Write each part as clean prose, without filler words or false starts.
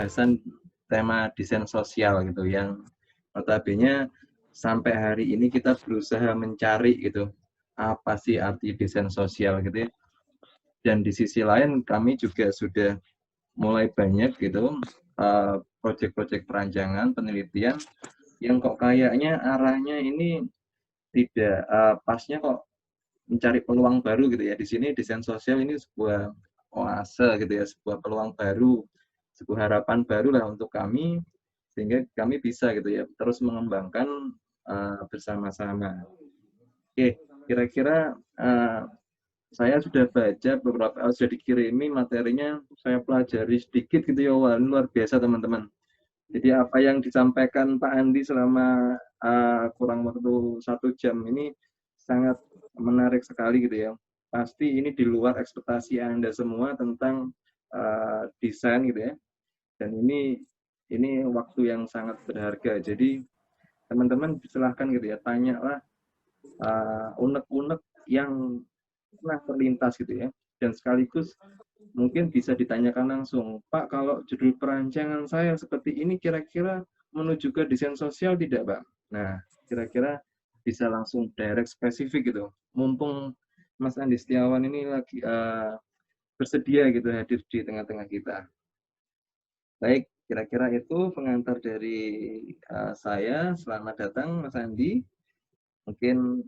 pembahasan tema desain sosial gitu, yang notabene sampai hari ini kita berusaha mencari gitu, apa sih arti desain sosial gitu ya. Dan di sisi lain kami juga sudah mulai banyak gitu proyek-proyek perancangan penelitian yang kok kayaknya arahnya ini tidak pasnya kok mencari peluang baru gitu ya. Di sini desain sosial ini sebuah oase gitu ya, sebuah peluang baru, sebuah harapan baru lah untuk kami, sehingga kami bisa gitu ya terus mengembangkan bersama-sama. Oke, kira-kira saya sudah baca beberapa, sudah dikirimi materinya, saya pelajari sedikit gitu ya. Wah, luar biasa teman-teman. Jadi apa yang disampaikan Pak Andi selama kurang waktu 1 jam ini sangat menarik sekali gitu ya. Pasti ini di luar ekspektasi Anda semua tentang desain gitu ya. Dan ini waktu yang sangat berharga. Jadi teman-teman silahkan gitu ya, tanyalah unek-unek yang pernah terlintas gitu ya. Dan sekaligus mungkin bisa ditanyakan langsung, Pak, kalau judul perancangan saya seperti ini kira-kira menuju ke desain sosial tidak, Pak? Nah, kira-kira bisa langsung direct spesifik gitu. Mumpung Mas Andi Setiawan ini lagi bersedia gitu hadir di tengah-tengah kita. Baik, kira-kira itu pengantar dari saya. Selamat datang, Mas Andi. Mungkin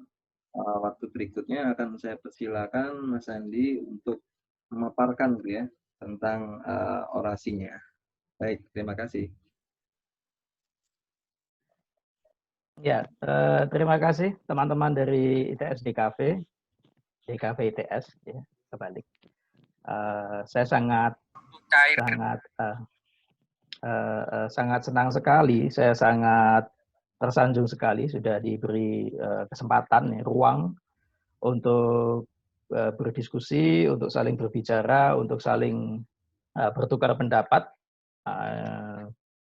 waktu berikutnya akan saya persilakan Mas Andi untuk memaparkan gitu ya tentang orasinya. Baik, terima kasih. Ya, terima kasih teman-teman dari ITS DKV ITS ya, kebalik. Saya sangat senang sekali, saya sangat tersanjung sekali sudah diberi kesempatan, ruang untuk berdiskusi, untuk saling berbicara, untuk saling bertukar pendapat,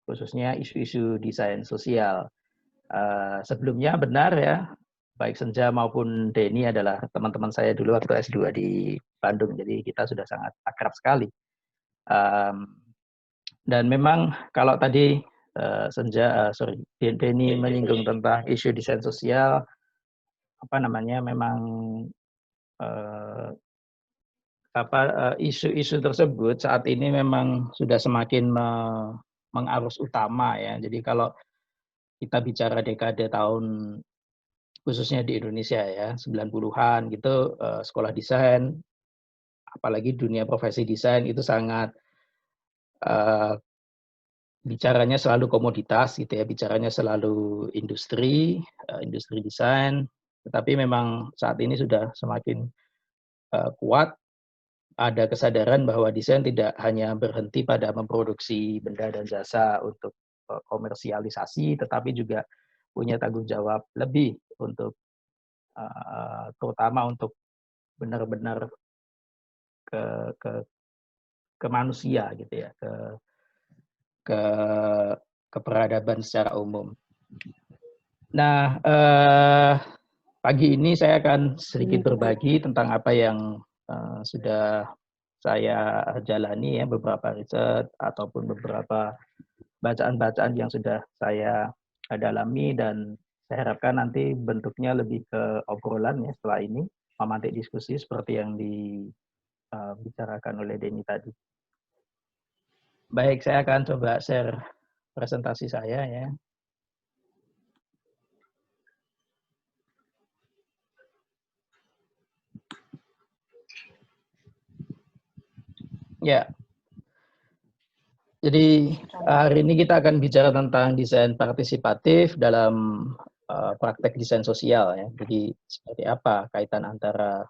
khususnya isu-isu desain sosial. Sebelumnya benar ya, baik Senja maupun Denny adalah teman-teman saya dulu waktu S2 di Bandung, jadi kita sudah sangat akrab sekali. Dan memang kalau tadi Denny menyinggung tentang isu desain sosial, memang isu-isu tersebut saat ini memang sudah semakin mengarus utama ya. Jadi kalau kita bicara dekade tahun khususnya di Indonesia ya, 90-an gitu, sekolah desain, apalagi dunia profesi desain itu sangat bicaranya selalu komoditas gitu ya, bicaranya selalu industri desain, tetapi memang saat ini sudah semakin kuat ada kesadaran bahwa desain tidak hanya berhenti pada memproduksi benda dan jasa untuk komersialisasi, tetapi juga punya tanggung jawab lebih untuk terutama untuk benar-benar ke manusia gitu ya, ke peradaban secara umum. Nah, pagi ini saya akan sedikit berbagi tentang apa yang sudah saya jalani ya, beberapa riset ataupun beberapa bacaan-bacaan yang sudah saya dalami, dan saya harapkan nanti bentuknya lebih ke obrolan ya setelah ini, memantik diskusi seperti yang dibicarakan oleh Denny tadi. Baik, saya akan coba share presentasi saya ya. Ya, jadi hari ini kita akan bicara tentang desain partisipatif dalam praktek desain sosial ya. Jadi seperti apa kaitan antara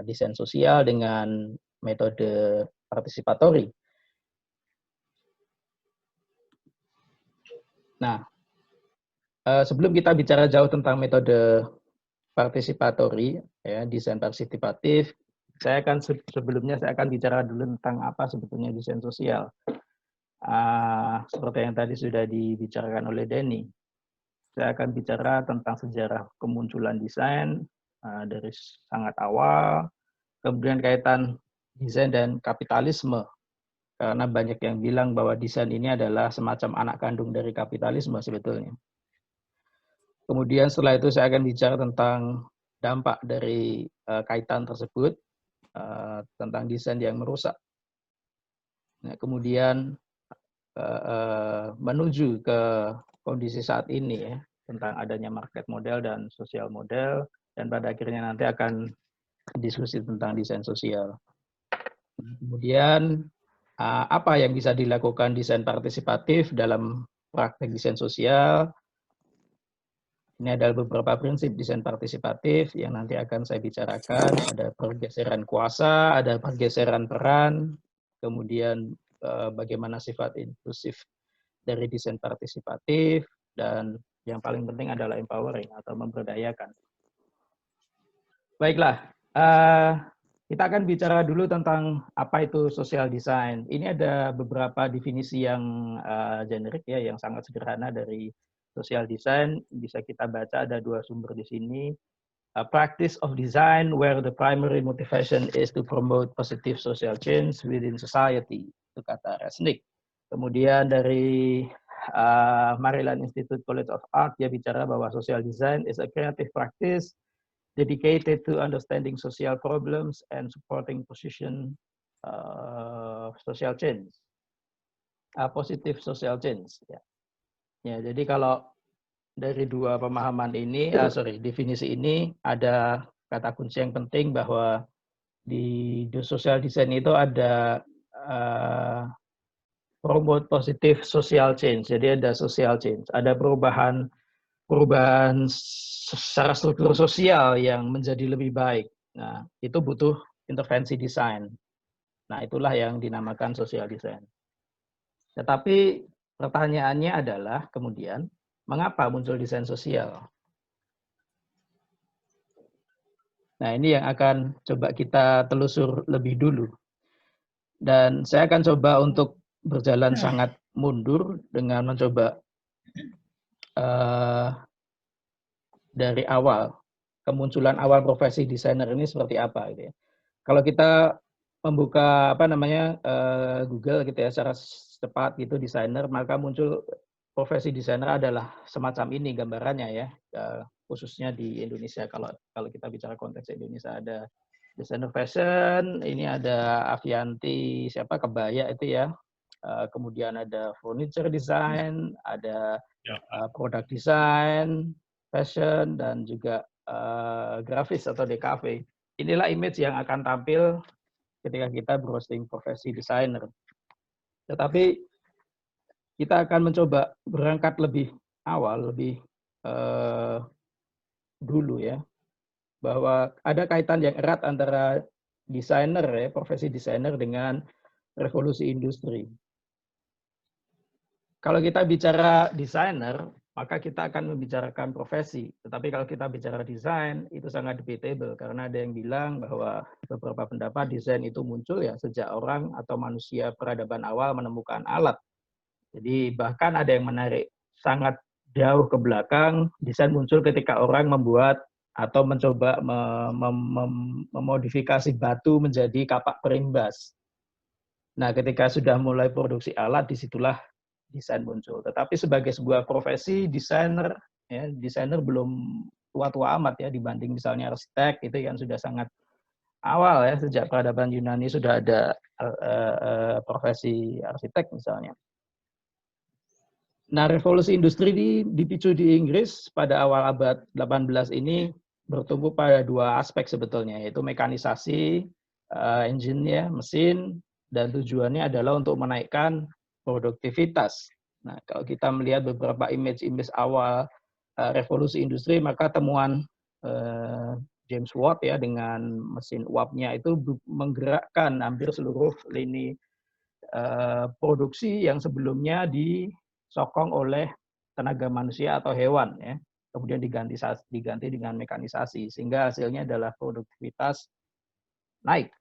desain sosial dengan metode partisipatori. Nah, sebelum kita bicara jauh tentang metode partisipatori ya, desain partisipatif, sebelumnya saya akan bicara dulu tentang apa sebetulnya desain sosial. Seperti yang tadi sudah dibicarakan oleh Denny, saya akan bicara tentang sejarah kemunculan desain dari sangat awal, kemudian kaitan desain dan kapitalisme Karena banyak yang bilang bahwa desain ini adalah semacam anak kandung dari kapitalisme sebetulnya. Kemudian setelah itu saya akan bicara tentang dampak dari kaitan tersebut, tentang desain yang merusak. Nah, kemudian menuju ke kondisi saat ini ya, tentang adanya market model dan sosial model, dan pada akhirnya nanti akan diskusi tentang desain sosial. Kemudian apa yang bisa dilakukan desain partisipatif dalam praktek desain sosial. Ini adalah beberapa prinsip desain partisipatif yang nanti akan saya bicarakan. Ada pergeseran kuasa, ada pergeseran peran, kemudian bagaimana sifat inklusif dari desain partisipatif, dan yang paling penting adalah empowering atau memberdayakan. Baiklah, kita akan bicara dulu tentang apa itu social design. Ini ada beberapa definisi yang generik ya, yang sangat sederhana dari social design. Bisa kita baca, ada dua sumber di sini. A practice of design where the primary motivation is to promote positive social change within society. Itu kata Resnick. Kemudian dari Maryland Institute College of Art, dia bicara bahwa social design is a creative practice dedicated to understanding social problems and supporting position social change, positive social change. Ya. Ya, jadi kalau dari dua pemahaman ini, definisi ini ada kata kunci yang penting bahwa di social design itu ada promote positive social change. Jadi ada social change, ada perubahan secara struktur sosial yang menjadi lebih baik. Nah, itu butuh intervensi desain. Nah, itulah yang dinamakan social design. Tetapi pertanyaannya adalah kemudian, mengapa muncul desain sosial? Nah, ini yang akan coba kita telusur lebih dulu. Dan saya akan coba untuk berjalan sangat mundur dengan mencoba dari awal, kemunculan awal profesi desainer ini seperti apa gitu ya. Kalau kita membuka Google gitu ya secara cepat gitu desainer, maka muncul profesi desainer adalah semacam ini gambarannya ya, khususnya di Indonesia. Kalau kita bicara konteks Indonesia, ada desainer fashion, ini ada Avianti kebaya itu ya, kemudian ada furniture design, ada product design, fashion, dan juga grafis atau DKV. Inilah image yang akan tampil ketika kita browsing profesi desainer. Tetapi kita akan mencoba berangkat lebih awal, lebih dulu ya, bahwa ada kaitan yang erat antara desainer ya, profesi desainer dengan revolusi industri. Kalau kita bicara desainer, maka kita akan membicarakan profesi. Tetapi kalau kita bicara desain, itu sangat debatable. Karena ada yang bilang bahwa beberapa pendapat desain itu muncul ya sejak orang atau manusia peradaban awal menemukan alat. Jadi bahkan ada yang menarik sangat jauh ke belakang, desain muncul ketika orang membuat atau mencoba memodifikasi batu menjadi kapak perimbas. Nah, ketika sudah mulai produksi alat, disitulah desain muncul. Tetapi sebagai sebuah profesi, desainer belum tua-tua amat ya dibanding misalnya arsitek, itu yang sudah sangat awal ya, sejak peradaban Yunani sudah ada profesi arsitek misalnya. Nah, revolusi industri dipicu di Inggris pada awal abad 18 ini bertumbuh pada dua aspek sebetulnya, yaitu mekanisasi engine ya, mesin, dan tujuannya adalah untuk menaikkan produktivitas. Nah, kalau kita melihat beberapa image awal revolusi industri, maka temuan James Watt ya dengan mesin uapnya itu menggerakkan hampir seluruh lini produksi yang sebelumnya disokong oleh tenaga manusia atau hewan ya. Kemudian diganti dengan mekanisasi sehingga hasilnya adalah produktivitas naik.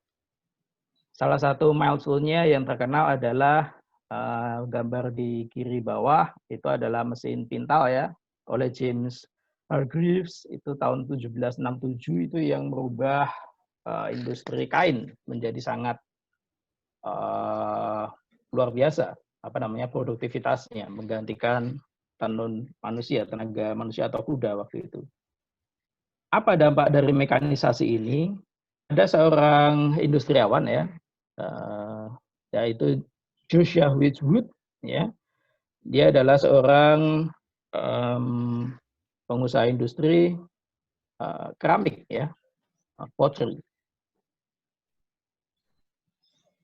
Salah satu milestone-nya yang terkenal adalah gambar di kiri bawah, itu adalah mesin pintal ya, oleh James Hargreaves, itu tahun 1767, itu yang merubah industri kain menjadi sangat luar biasa, apa namanya, produktivitasnya, menggantikan tenun manusia, tenaga manusia atau kuda waktu itu. Apa dampak dari mekanisasi ini? Ada seorang industriawan ya, yaitu Joshua Wedgwood ya. Dia adalah seorang pengusaha industri keramik ya, pottery.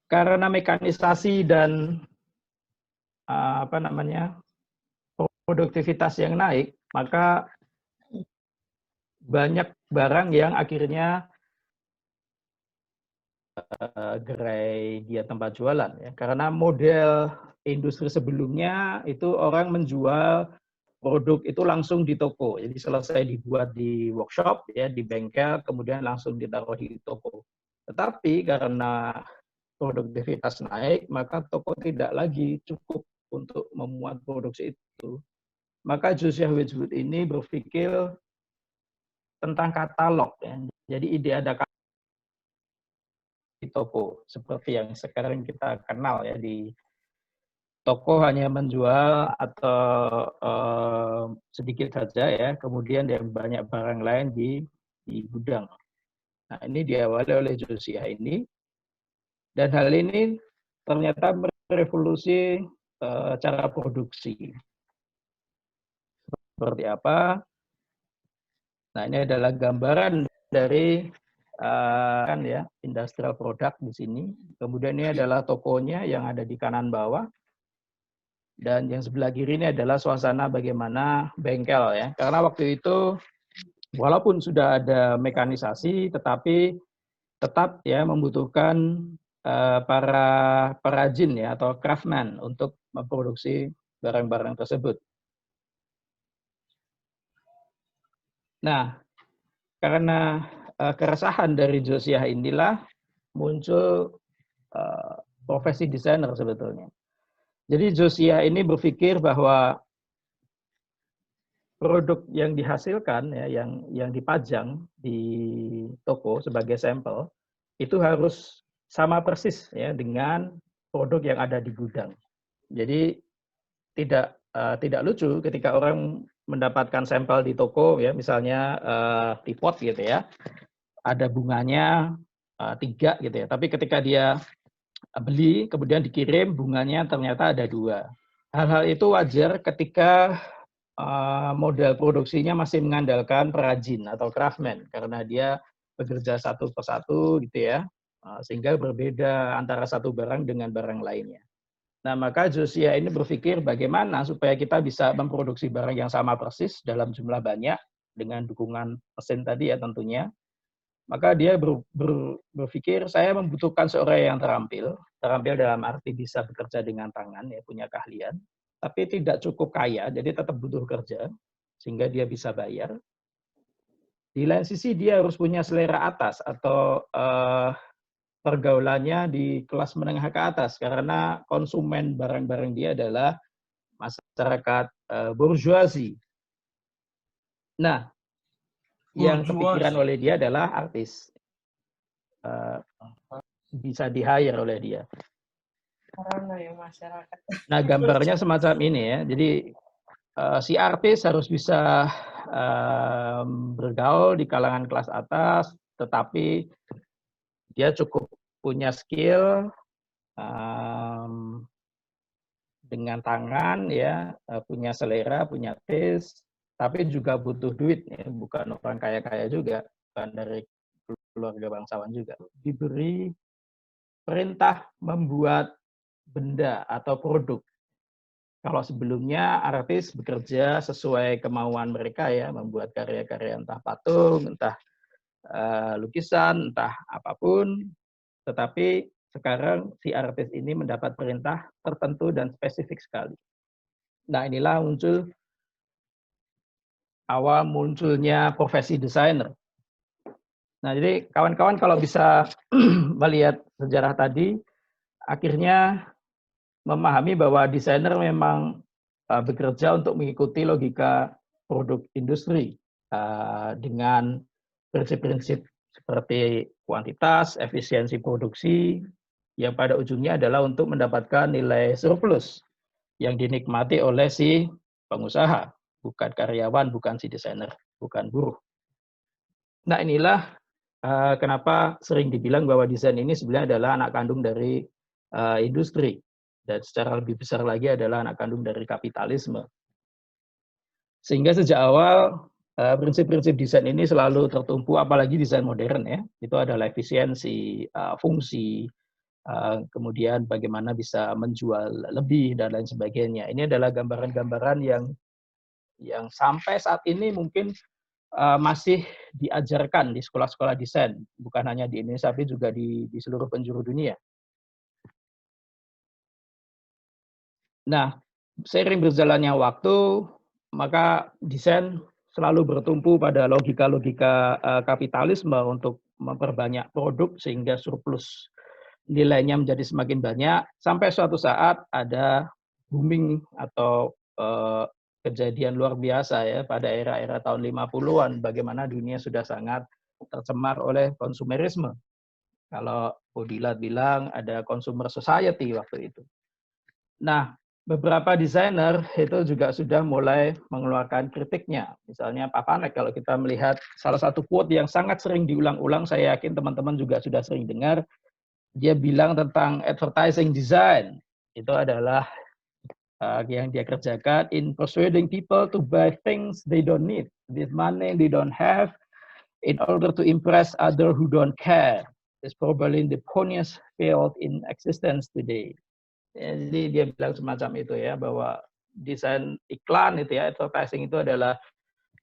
Karena mekanisasi dan apa namanya, produktivitas yang naik, maka banyak barang yang akhirnya gerai dia tempat jualan ya. Karena model industri sebelumnya itu orang menjual produk itu langsung di toko. Jadi selesai dibuat di workshop ya, di bengkel, kemudian langsung ditaruh di toko. Tetapi karena produktivitas naik, maka toko tidak lagi cukup untuk memuat produksi itu. Maka Joshua Wedgwood ini berpikir tentang katalog ya. Jadi ide ada di toko seperti yang sekarang kita kenal ya, di toko hanya menjual atau sedikit saja ya, kemudian yang banyak barang lain di gudang. Nah, ini diawali oleh Joshua ini, dan hal ini ternyata merevolusi cara produksi. Seperti apa? Nah, ini adalah gambaran dari kan ya, industrial product di sini. Kemudian ini adalah tokonya yang ada di kanan bawah. Dan yang sebelah kiri ini adalah suasana bagaimana bengkel ya. Karena waktu itu walaupun sudah ada mekanisasi, tetapi tetap ya membutuhkan para perajin ya atau craftsman untuk memproduksi barang-barang tersebut. Nah, karena keresahan dari Joshua inilah muncul profesi desainer sebetulnya. Jadi Joshua ini berpikir bahwa produk yang dihasilkan ya, yang dipajang di toko sebagai sampel itu harus sama persis ya dengan produk yang ada di gudang. Jadi tidak lucu ketika orang mendapatkan sampel di toko ya, misalnya tripod gitu ya, ada bunganya 3 gitu ya, tapi ketika dia beli kemudian dikirim bunganya ternyata ada 2. Hal-hal itu wajar ketika model produksinya masih mengandalkan perajin atau craftsman karena dia bekerja satu persatu gitu ya, sehingga berbeda antara satu barang dengan barang lainnya. Nah, maka Joshua ini berpikir bagaimana supaya kita bisa memproduksi barang yang sama persis dalam jumlah banyak dengan dukungan mesin tadi ya tentunya. Maka dia berpikir saya membutuhkan seorang yang terampil dalam arti bisa bekerja dengan tangan ya, punya keahlian, tapi tidak cukup kaya, jadi tetap butuh kerja sehingga dia bisa bayar. Di lain sisi dia harus punya selera atas atau pergaulannya di kelas menengah ke atas karena konsumen barang-barang dia adalah masyarakat bourgeoisie. Nah, yang kepikiran oleh dia adalah artis. Bisa di-hire oleh dia. Karena ya masyarakat. Nah, gambarnya semacam ini ya. Jadi si artis harus bisa bergaul di kalangan kelas atas, tetapi dia cukup punya skill dengan tangan ya, punya selera, punya taste, tapi juga butuh duit ya, bukan orang kaya-kaya juga, bukan dari keluarga bangsawan juga. Diberi perintah membuat benda atau produk. Kalau sebelumnya artis bekerja sesuai kemauan mereka ya, membuat karya-karya entah patung, entah lukisan, entah apapun, tetapi sekarang si artis ini mendapat perintah tertentu dan spesifik sekali. Nah, inilah awal munculnya profesi desainer. Nah, jadi kawan-kawan kalau bisa melihat sejarah tadi, akhirnya memahami bahwa desainer memang bekerja untuk mengikuti logika produk industri dengan prinsip-prinsip seperti kuantitas, efisiensi produksi, yang pada ujungnya adalah untuk mendapatkan nilai surplus yang dinikmati oleh si pengusaha, bukan karyawan, bukan si desainer, bukan buruh. Nah, inilah kenapa sering dibilang bahwa desain ini sebenarnya adalah anak kandung dari industri, dan secara lebih besar lagi adalah anak kandung dari kapitalisme. Sehingga sejak awal prinsip-prinsip desain ini selalu tertumpu, apalagi desain modern ya, itu adalah efisiensi, fungsi, kemudian bagaimana bisa menjual lebih dan lain sebagainya. Ini adalah gambaran-gambaran yang sampai saat ini mungkin masih diajarkan di sekolah-sekolah desain, bukan hanya di Indonesia tapi juga di seluruh penjuru dunia. Nah, seiring berjalannya waktu, maka desain selalu bertumpu pada logika-logika kapitalisme untuk memperbanyak produk sehingga surplus nilainya menjadi semakin banyak, sampai suatu saat ada booming atau kejadian luar biasa ya pada era-era tahun 50-an, bagaimana dunia sudah sangat tercemar oleh konsumerisme. Kalau Baudrillard bilang ada consumer society waktu itu. Nah, beberapa desainer itu juga sudah mulai mengeluarkan kritiknya. Misalnya Papanek, kalau kita melihat salah satu quote yang sangat sering diulang-ulang, saya yakin teman-teman juga sudah sering dengar, dia bilang tentang advertising design. Itu adalah yang dia kerjakan in persuading people to buy things they don't need, with money they don't have, in order to impress others who don't care. It's probably the funniest field in existence today. Jadi dia bilang semacam itu ya, bahwa desain iklan itu ya, advertising itu adalah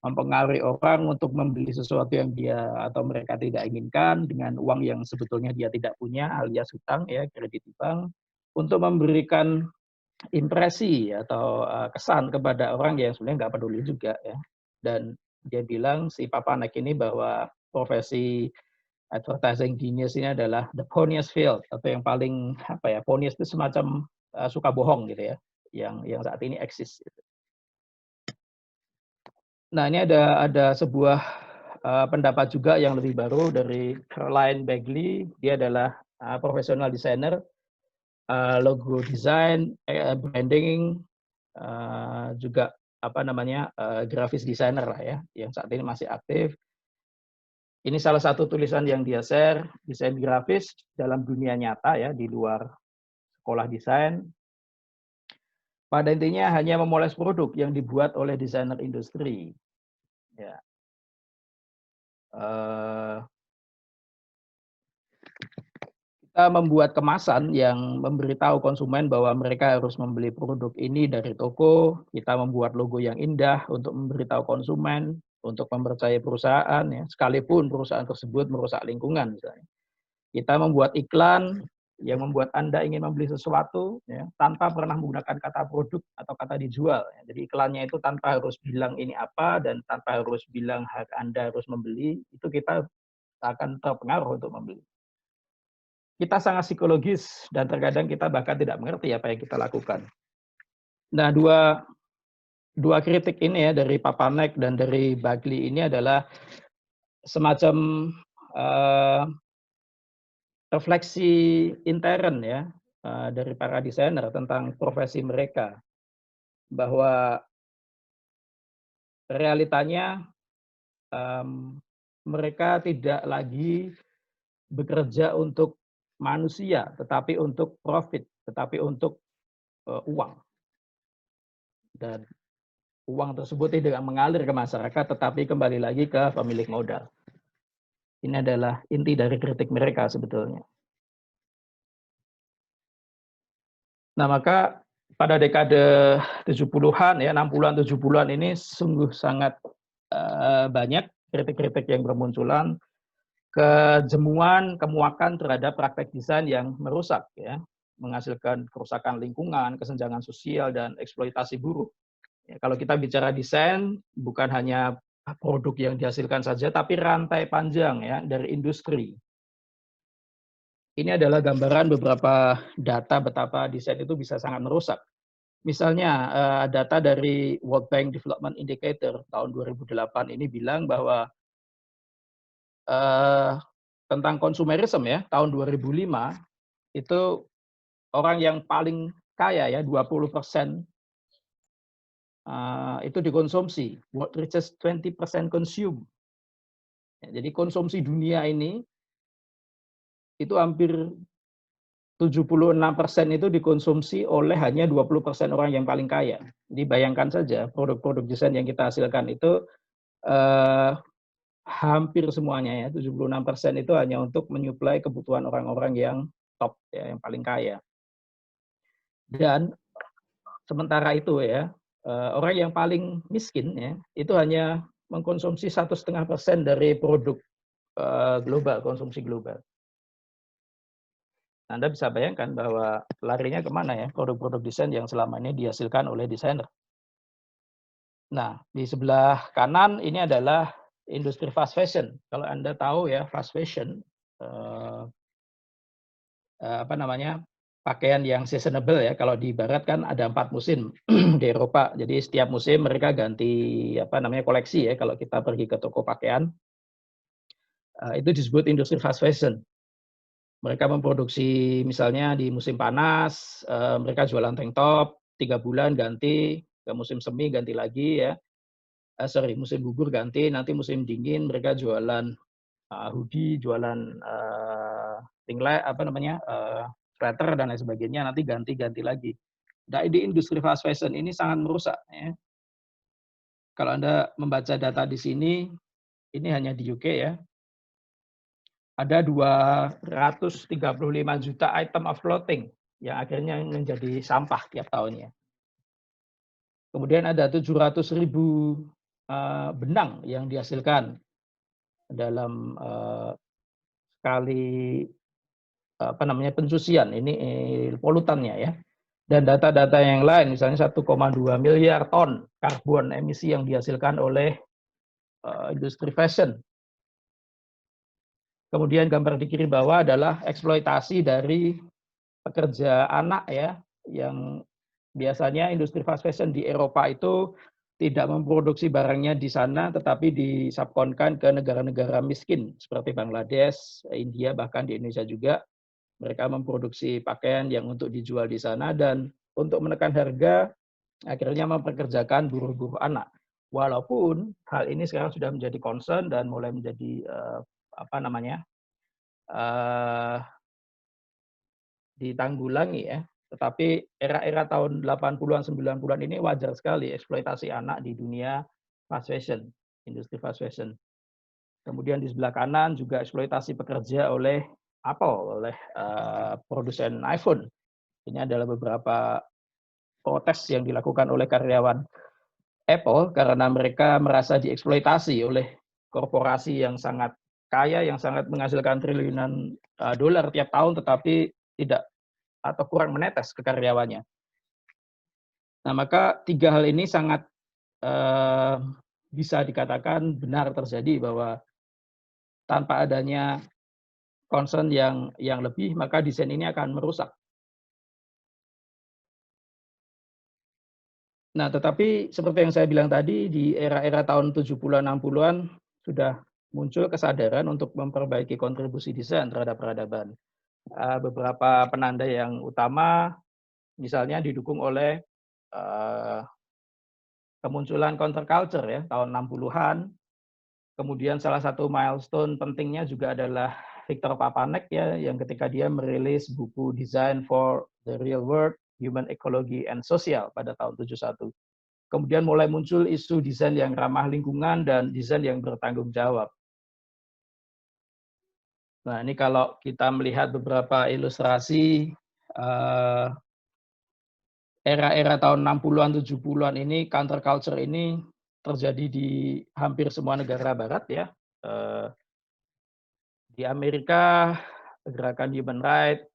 mempengaruhi orang untuk membeli sesuatu yang dia atau mereka tidak inginkan dengan uang yang sebetulnya dia tidak punya, alias hutang ya, kredit hutang, untuk memberikan impresi atau kesan kepada orang yang sebenarnya nggak peduli juga ya. Dan dia bilang si Papanek ini bahwa profesi advertising genius ini adalah the funniest field, atau yang paling apa ya, funniest itu semacam suka bohong gitu ya, yang saat ini eksis. Gitu. Nah, ini ada sebuah pendapat juga yang lebih baru dari Caroline Begley. Dia adalah profesional desainer, logo design, branding, juga apa namanya grafis designer lah ya, yang saat ini masih aktif. Ini salah satu tulisan yang dia share, desain grafis dalam dunia nyata ya, di luar sekolah desain. Pada intinya hanya memoles produk yang dibuat oleh desainer industri. Ya. Kita membuat kemasan yang memberitahu konsumen bahwa mereka harus membeli produk ini dari toko. Kita membuat logo yang indah untuk memberitahu konsumen, untuk mempercayai perusahaan, ya, sekalipun perusahaan tersebut merusak lingkungan misalnya. Kita membuat iklan yang membuat Anda ingin membeli sesuatu ya, tanpa pernah menggunakan kata produk atau kata dijual. Ya. Jadi iklannya itu tanpa harus bilang ini apa dan tanpa harus bilang Anda harus membeli, itu kita akan terpengaruh untuk membeli. Kita sangat psikologis dan terkadang kita bahkan tidak mengerti apa yang kita lakukan. Nah, dua kritik ini ya dari Papanek dan dari Begley ini adalah semacam refleksi intern ya dari para desainer tentang profesi mereka, bahwa realitanya mereka tidak lagi bekerja untuk manusia, tetapi untuk profit, tetapi untuk uang. Dan uang tersebut tidak mengalir ke masyarakat, tetapi kembali lagi ke pemilik modal. Ini adalah inti dari kritik mereka sebetulnya. Nah, maka pada dekade 70-an, ya 60-an, 70-an ini sungguh sangat banyak kritik-kritik yang bermunculan, kejemuan, kemuakan terhadap praktek desain yang merusak, ya, menghasilkan kerusakan lingkungan, kesenjangan sosial, dan eksploitasi buruh. Ya, kalau kita bicara desain, bukan hanya produk yang dihasilkan saja, tapi rantai panjang ya dari industri. Ini adalah gambaran beberapa data betapa desain itu bisa sangat merusak. Misalnya data dari World Bank Development Indicator tahun 2008 ini bilang bahwa tentang konsumerisme ya, tahun 2005 itu orang yang paling kaya ya 20% itu dikonsumsi. What richest 20% consume. Ya, jadi konsumsi dunia ini itu hampir 76% itu dikonsumsi oleh hanya 20% orang yang paling kaya. Jadi bayangkan saja produk-produk desain yang kita hasilkan itu hampir semuanya ya 76% itu hanya untuk menyuplai kebutuhan orang-orang yang top ya, yang paling kaya. Dan sementara itu ya orang yang paling miskin ya itu hanya mengkonsumsi 1,5% dari produk global, konsumsi global. Anda bisa bayangkan bahwa larinya kemana ya produk-produk desain yang selama ini dihasilkan oleh desainer. Nah, di sebelah kanan ini adalah industri fast fashion. Kalau Anda tahu ya fast fashion, pakaian yang seasonable ya. Kalau di Barat kan ada 4 musim di Eropa. Jadi setiap musim mereka ganti koleksi ya. Kalau kita pergi ke toko pakaian, itu disebut industri fast fashion. Mereka memproduksi misalnya di musim panas, mereka jualan tank top, 3 bulan ganti, ke musim semi ganti lagi ya. Musim gugur ganti, nanti musim dingin mereka jualan hoodie, jualan sweater dan lain sebagainya, nanti ganti-ganti lagi. Nah, di industri fast fashion ini sangat merusak ya. Kalau Anda membaca data di sini, ini hanya di UK ya. Ada 235 juta item of clothing yang akhirnya menjadi sampah tiap tahunnya. Kemudian ada 700.000 benang yang dihasilkan dalam sekali pencucian, ini polutannya ya. Dan data-data yang lain, misalnya 1,2 miliar ton karbon emisi yang dihasilkan oleh industri fashion. Kemudian gambar di kiri bawah adalah eksploitasi dari pekerja anak ya, yang biasanya industri fast fashion di Eropa itu tidak memproduksi barangnya di sana, tetapi disubkonkan ke negara-negara miskin seperti Bangladesh, India, bahkan di Indonesia juga. Mereka memproduksi pakaian yang untuk dijual di sana dan untuk menekan harga akhirnya mempekerjakan buruh-buruh anak. Walaupun hal ini sekarang sudah menjadi concern dan mulai menjadi ditanggulangi ya. Tetapi era-era tahun 80-an, 90-an ini wajar sekali eksploitasi anak di dunia fast fashion, industri fast fashion. Kemudian di sebelah kanan juga eksploitasi pekerja oleh Apple, oleh produsen iPhone. Ini adalah beberapa protes yang dilakukan oleh karyawan Apple karena mereka merasa dieksploitasi oleh korporasi yang sangat kaya, yang sangat menghasilkan triliunan dolar tiap tahun, tetapi tidak atau kurang menetes ke karyawannya. Nah, maka 3 hal ini sangat bisa dikatakan benar terjadi bahwa tanpa adanya concern yang lebih, maka desain ini akan merusak. Nah, tetapi seperti yang saya bilang tadi, di era-era tahun 70-an, 60-an sudah muncul kesadaran untuk memperbaiki kontribusi desain terhadap peradaban. Beberapa penanda yang utama, misalnya didukung oleh kemunculan counterculture ya, tahun 60-an. Kemudian salah satu milestone pentingnya juga adalah Victor Papanek ya, yang ketika dia merilis buku Design for the Real World, Human Ecology and Social pada tahun 71. Kemudian mulai muncul isu desain yang ramah lingkungan dan desain yang bertanggung jawab. Nah, ini kalau kita melihat beberapa ilustrasi era-era tahun 60-an, 70-an ini, counterculture ini terjadi di hampir semua negara barat ya. Di Amerika, gerakan human rights,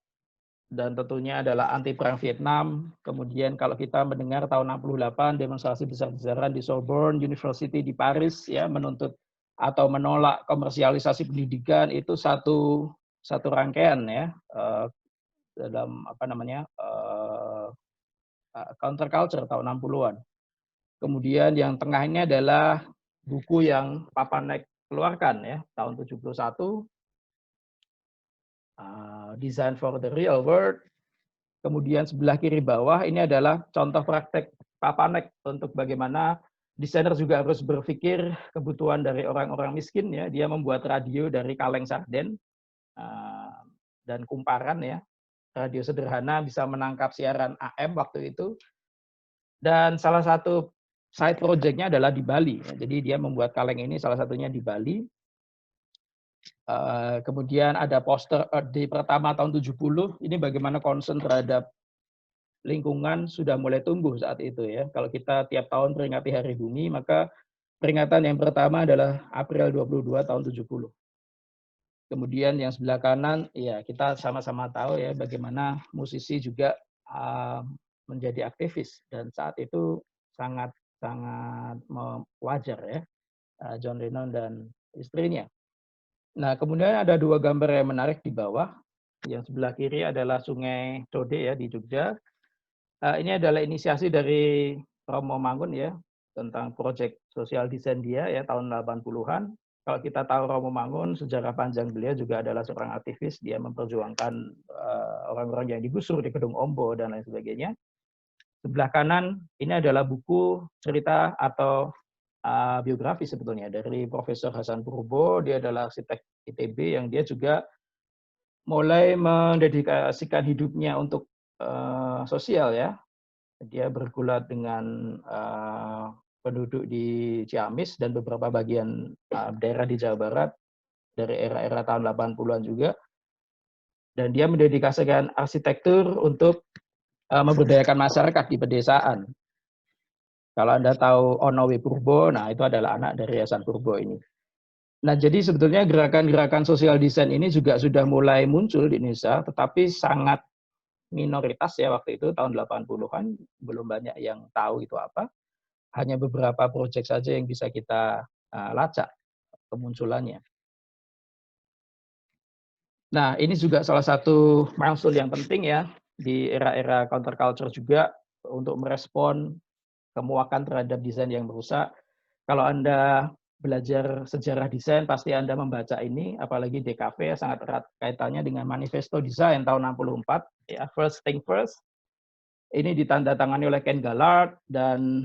dan tentunya adalah anti perang Vietnam. Kemudian kalau kita mendengar tahun 68 demonstrasi besar-besaran di Sorbonne University di Paris ya, menuntut atau menolak komersialisasi pendidikan, itu satu rangkaian ya dalam counterculture tahun 60-an. Kemudian yang tengah ini adalah buku yang Papanek keluarkan ya tahun 71. Design for the real world. Kemudian sebelah kiri bawah ini adalah contoh praktek Papanek untuk bagaimana desainer juga harus berpikir kebutuhan dari orang-orang miskin ya. Dia membuat radio dari kaleng sarden dan kumparan ya. Radio sederhana bisa menangkap siaran AM waktu itu. Dan salah satu side project-nya adalah di Bali. Jadi dia membuat kaleng ini salah satunya di Bali. Kemudian ada poster Earth Day pertama tahun 70. Ini bagaimana concern terhadap lingkungan sudah mulai tumbuh saat itu ya. Kalau kita tiap tahun peringati Hari Bumi, maka peringatan yang pertama adalah April 22 tahun 70. Kemudian yang sebelah kanan, ya kita sama-sama tahu ya bagaimana musisi juga menjadi aktivis dan saat itu sangat wajar ya, John Lennon dan istrinya. Nah, kemudian ada dua gambar yang menarik di bawah. Yang sebelah kiri adalah Sungai Tode ya di Jogja. Ini adalah inisiasi dari Romo Mangun ya, tentang proyek sosial desain dia ya tahun 80-an. Kalau kita tahu Romo Mangun, sejarah panjang beliau juga adalah seorang aktivis. Dia memperjuangkan orang-orang yang digusur di Gedung Ombo dan lain sebagainya. Sebelah kanan, ini adalah buku cerita atau biografi sebetulnya dari Profesor Hasan Purbo. Dia adalah arsitek ITB yang dia juga mulai mendedikasikan hidupnya untuk sosial ya. Dia bergulat dengan penduduk di Ciamis dan beberapa bagian daerah di Jawa Barat dari era-era tahun 80-an juga. Dan dia mendedikasikan arsitektur untuk memberdayakan masyarakat di pedesaan. Kalau Anda tahu Onowe Purbo, nah itu adalah anak dari Hasan Purbo ini. Nah, jadi sebetulnya gerakan-gerakan sosial desain ini juga sudah mulai muncul di Indonesia, tetapi sangat minoritas ya waktu itu tahun 80-an, belum banyak yang tahu itu apa. Hanya beberapa proyek saja yang bisa kita lacak kemunculannya. Nah, ini juga salah satu milestone yang penting ya di era-era counterculture juga untuk merespon kemuakan terhadap desain yang merusak. Kalau Anda belajar sejarah desain, pasti Anda membaca ini, apalagi DKV sangat erat kaitannya dengan Manifesto Desain tahun 64, ya, First Thing First. Ini ditandatangani oleh Ken Gallard dan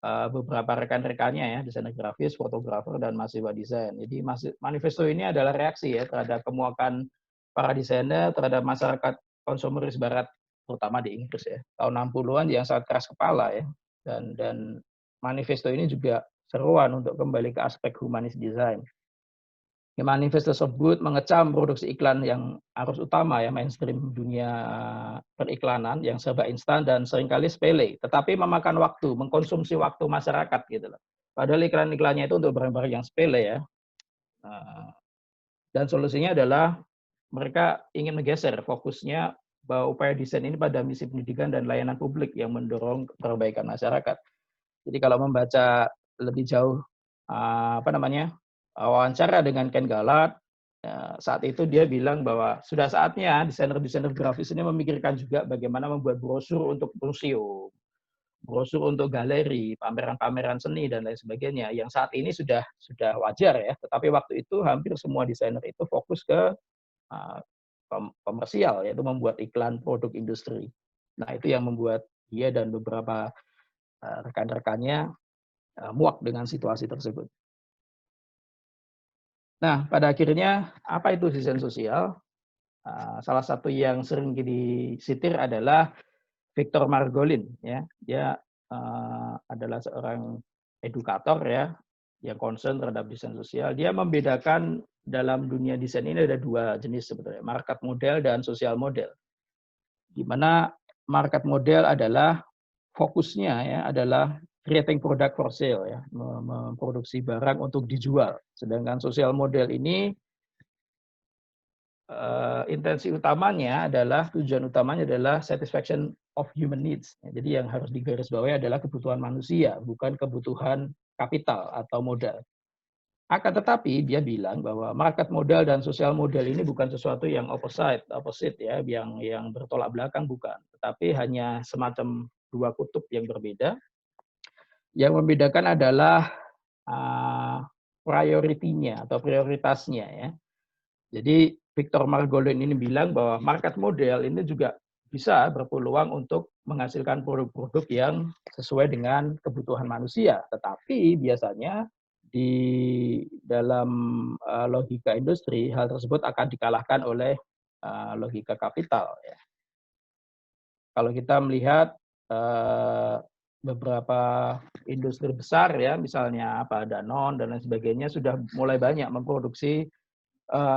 beberapa rekan-rekannya ya, desainer grafis, fotografer, dan mahasiswa desain. Jadi manifesto ini adalah reaksi ya terhadap kemuakan para desainer terhadap masyarakat konsumeris barat, terutama di Inggris ya. Tahun 60-an yang sangat keras kepala ya. Dan manifesto ini juga seruan untuk kembali ke aspek humanis desain. Manifesto tersebut mengecam produksi iklan yang arus utama ya, mainstream dunia periklanan yang serba instan dan seringkali sepele, tetapi memakan waktu, mengkonsumsi waktu masyarakat gitu loh. Padahal iklan-iklannya itu untuk barang-barang yang sepele ya. Dan solusinya adalah mereka ingin menggeser fokusnya bahwa upaya desain ini pada misi pendidikan dan layanan publik yang mendorong perbaikan masyarakat. Jadi kalau membaca lebih jauh wawancara dengan Ken Gallard, saat itu dia bilang bahwa sudah saatnya desainer-desainer grafis ini memikirkan juga bagaimana membuat brosur untuk museum, brosur untuk galeri, pameran-pameran seni dan lain sebagainya. Yang saat ini sudah wajar ya, tetapi waktu itu hampir semua desainer itu fokus ke komersial, yaitu membuat iklan produk industri. Nah, itu yang membuat dia dan beberapa rekan-rekannya muak dengan situasi tersebut. Nah, pada akhirnya apa itu desain sosial? Salah satu yang sering disitir adalah Victor Margolin. Ya, dia adalah seorang edukator ya, yang concern terhadap desain sosial. Dia membedakan dalam dunia desain ini ada dua jenis sebetulnya, market model dan social model. Di mana market model adalah fokusnya ya adalah creating product for sale ya, memproduksi barang untuk dijual. Sedangkan social model ini intensi utamanya adalah tujuan utamanya adalah satisfaction of human needs. Jadi yang harus digarisbawahi adalah kebutuhan manusia, bukan kebutuhan kapital atau modal. Akan tetapi dia bilang bahwa market model dan social model ini bukan sesuatu yang opposite ya, yang bertolak belakang bukan, tetapi hanya semacam dua kutub yang berbeda. Yang membedakan adalah prioritinya atau prioritasnya ya. Jadi Victor Margolin ini bilang bahwa market model ini juga bisa berpeluang untuk menghasilkan produk-produk yang sesuai dengan kebutuhan manusia. Tetapi biasanya di dalam logika industri, hal tersebut akan dikalahkan oleh logika kapital. Ya. Kalau kita melihat beberapa industri besar ya, misalnya apa Danone dan lain sebagainya sudah mulai banyak memproduksi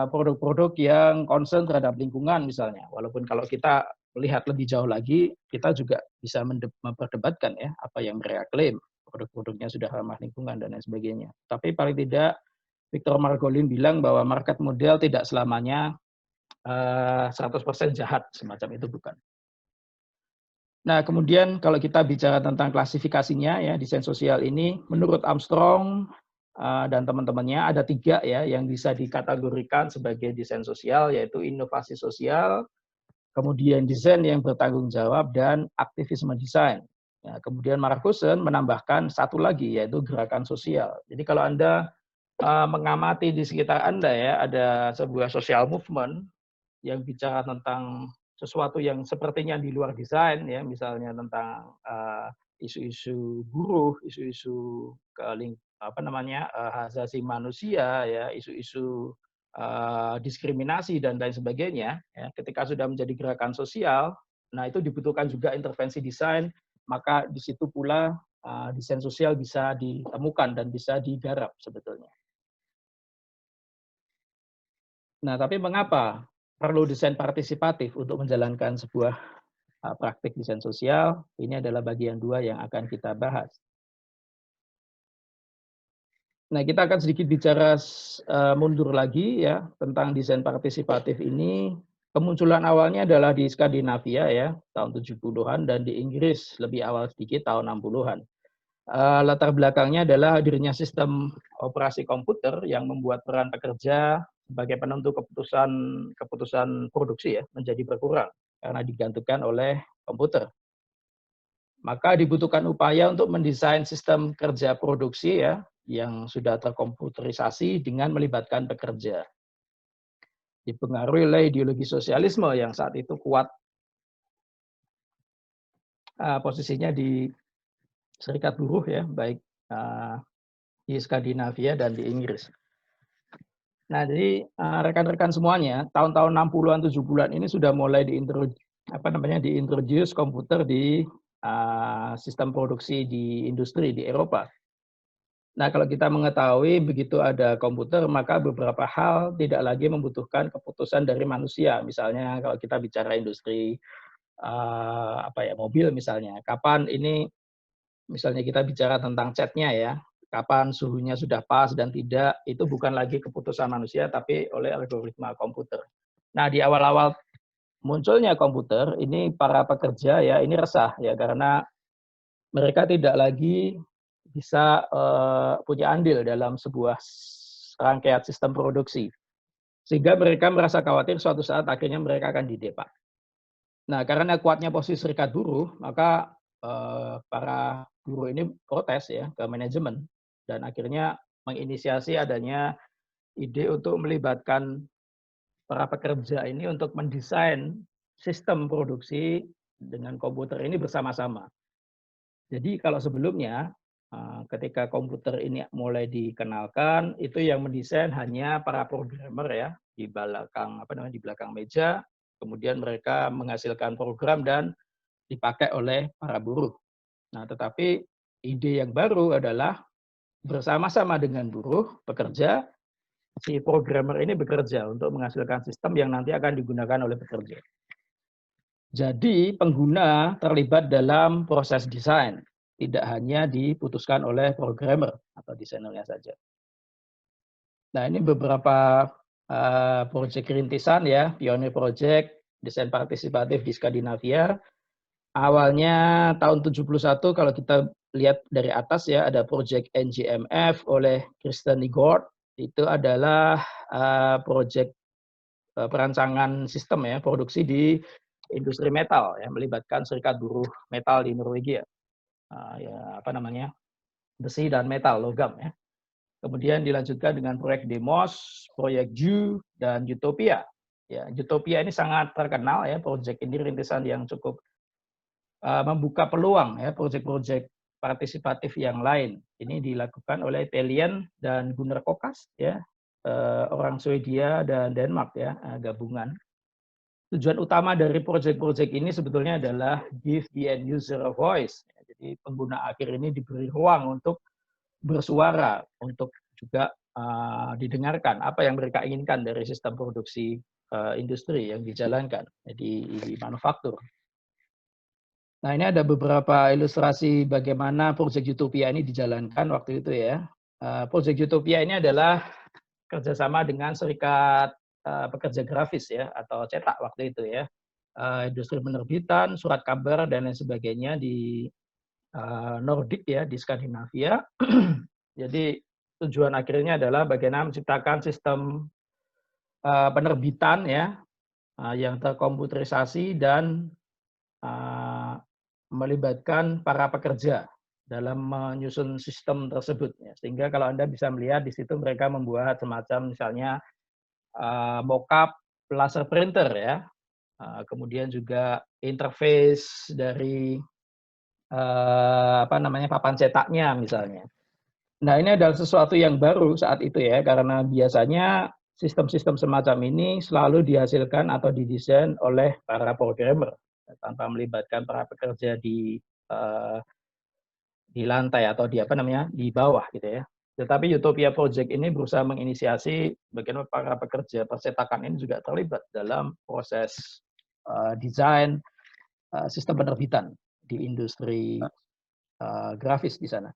produk-produk yang concern terhadap lingkungan misalnya. Walaupun kalau kita melihat lebih jauh lagi, kita juga bisa memperdebatkan ya apa yang mereka klaim, produk-produknya sudah ramah lingkungan dan lain sebagainya. Tapi paling tidak Victor Margolin bilang bahwa market model tidak selamanya 100% jahat, semacam itu bukan. Nah, kemudian kalau kita bicara tentang klasifikasinya ya, desain sosial ini menurut Armstrong dan teman-temannya ada 3 ya yang bisa dikategorikan sebagai desain sosial, yaitu inovasi sosial, kemudian desain yang bertanggung jawab, dan aktivisme desain. Ya, kemudian Markusen menambahkan satu lagi, yaitu gerakan sosial. Jadi kalau Anda mengamati di sekitar Anda ya, ada sebuah social movement yang bicara tentang sesuatu yang sepertinya di luar desain ya, misalnya tentang isu-isu buruh, isu-isu hak asasi manusia ya, isu-isu diskriminasi dan lain sebagainya ya, ketika sudah menjadi gerakan sosial, nah itu dibutuhkan juga intervensi desain, maka di situ pula desain sosial bisa ditemukan dan bisa digarap sebetulnya. Nah, tapi mengapa perlu desain partisipatif untuk menjalankan sebuah praktik desain sosial? Ini adalah bagian 2 yang akan kita bahas. Nah, kita akan sedikit bicara mundur lagi ya tentang desain partisipatif ini. Kemunculan awalnya adalah di Skandinavia ya, tahun 70-an, dan di Inggris lebih awal sedikit, tahun 60-an. Latar belakangnya adalah hadirnya sistem operasi komputer yang membuat peran pekerja sebagai penentu keputusan produksi ya menjadi berkurang karena digantungkan oleh komputer. Maka dibutuhkan upaya untuk mendesain sistem kerja produksi ya yang sudah terkomputerisasi dengan melibatkan pekerja. Dipengaruhi oleh ideologi sosialisme yang saat itu kuat posisinya di serikat buruh ya, baik di Skandinavia dan di Inggris. Nah, jadi rekan-rekan semuanya, tahun-tahun 60-an 70-an ini sudah mulai diintroduce komputer di sistem produksi di industri di Eropa. Nah, kalau kita mengetahui begitu ada komputer, maka beberapa hal tidak lagi membutuhkan keputusan dari manusia. Misalnya kalau kita bicara industri mobil misalnya, kapan ini misalnya kita bicara tentang catnya ya, kapan suhunya sudah pas dan tidak, itu bukan lagi keputusan manusia, tapi oleh algoritma komputer. Nah, di awal-awal munculnya komputer, ini para pekerja ya, ini resah ya, karena mereka tidak lagi bisa punya andil dalam sebuah rangkaian sistem produksi. Sehingga mereka merasa khawatir suatu saat akhirnya mereka akan didepak. Nah, karena kuatnya posisi serikat buruh, maka para buruh ini protes ya ke manajemen dan akhirnya menginisiasi adanya ide untuk melibatkan para pekerja ini untuk mendesain sistem produksi dengan komputer ini bersama-sama. Jadi kalau sebelumnya ketika komputer ini mulai dikenalkan, itu yang mendesain hanya para programmer ya di belakang meja, kemudian mereka menghasilkan program dan dipakai oleh para buruh. Nah, tetapi ide yang baru adalah bersama-sama dengan buruh, pekerja, si programmer ini bekerja untuk menghasilkan sistem yang nanti akan digunakan oleh pekerja. Jadi pengguna terlibat dalam proses desain, tidak hanya diputuskan oleh programmer atau desainernya saja. Nah, ini beberapa proyek rintisan ya, pionir project desain partisipatif di Skandinavia. Awalnya tahun 71 kalau kita lihat dari atas ya, ada proyek NGMF oleh Kristen Nygaard. Itu adalah proyek perancangan sistem ya, produksi di industri metal ya, melibatkan serikat buruh metal di Norwegia. Besi dan metal, logam ya. Kemudian dilanjutkan dengan proyek Demos, proyek Ju, dan Utopia. Ya, Utopia ini sangat terkenal ya, proyek ini rintisan yang cukup membuka peluang ya, proyek-proyek partisipatif yang lain. Ini dilakukan oleh Telian dan Gunnar Kokas ya, orang Swedia dan Denmark ya, gabungan. Tujuan utama dari proyek-proyek ini sebetulnya adalah give the end user a voice. Jadi pengguna akhir ini diberi ruang untuk bersuara, untuk juga didengarkan apa yang mereka inginkan dari sistem produksi industri yang dijalankan di manufaktur. Nah, ini ada beberapa ilustrasi bagaimana proyek Utopia ini dijalankan waktu itu ya. Proyek Utopia ini adalah kerjasama dengan serikat pekerja grafis ya, atau cetak waktu itu ya. Industri penerbitan, surat kabar, dan lain sebagainya di Nordik ya, di Skandinavia. Jadi tujuan akhirnya adalah bagaimana menciptakan sistem penerbitan ya, yang terkomputerisasi dan melibatkan para pekerja dalam menyusun sistem tersebut. Ya. Sehingga kalau Anda bisa melihat di situ mereka membuat semacam misalnya mockup laser printer ya, kemudian juga interface dari papan cetaknya misalnya. Nah, ini adalah sesuatu yang baru saat itu ya, karena biasanya sistem-sistem semacam ini selalu dihasilkan atau didesain oleh para programmer tanpa melibatkan para pekerja di lantai atau di bawah gitu ya. Tetapi Utopia Project ini berusaha menginisiasi bagaimana para pekerja percetakan ini juga terlibat dalam proses desain sistem penerbitan di industri grafis di sana.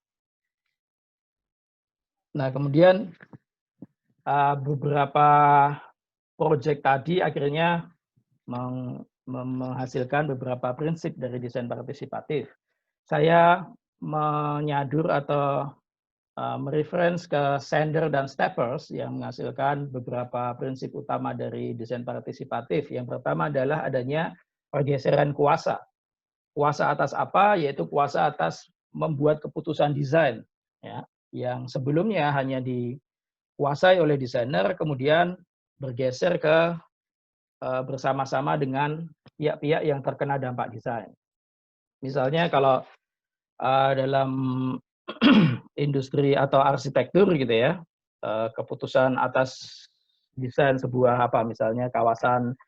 Nah, kemudian beberapa proyek tadi akhirnya menghasilkan beberapa prinsip dari desain partisipatif. Saya menyadur atau mereference ke Sander dan Steppers yang menghasilkan beberapa prinsip utama dari desain partisipatif. Yang pertama adalah adanya pergeseran kuasa. Kuasa atas apa? Yaitu kuasa atas membuat keputusan desain, ya, yang sebelumnya hanya dikuasai oleh desainer, kemudian bergeser ke bersama-sama dengan pihak-pihak yang terkena dampak desain. Misalnya kalau dalam industri atau arsitektur gitu ya, keputusan atas desain sebuah misalnya kawasan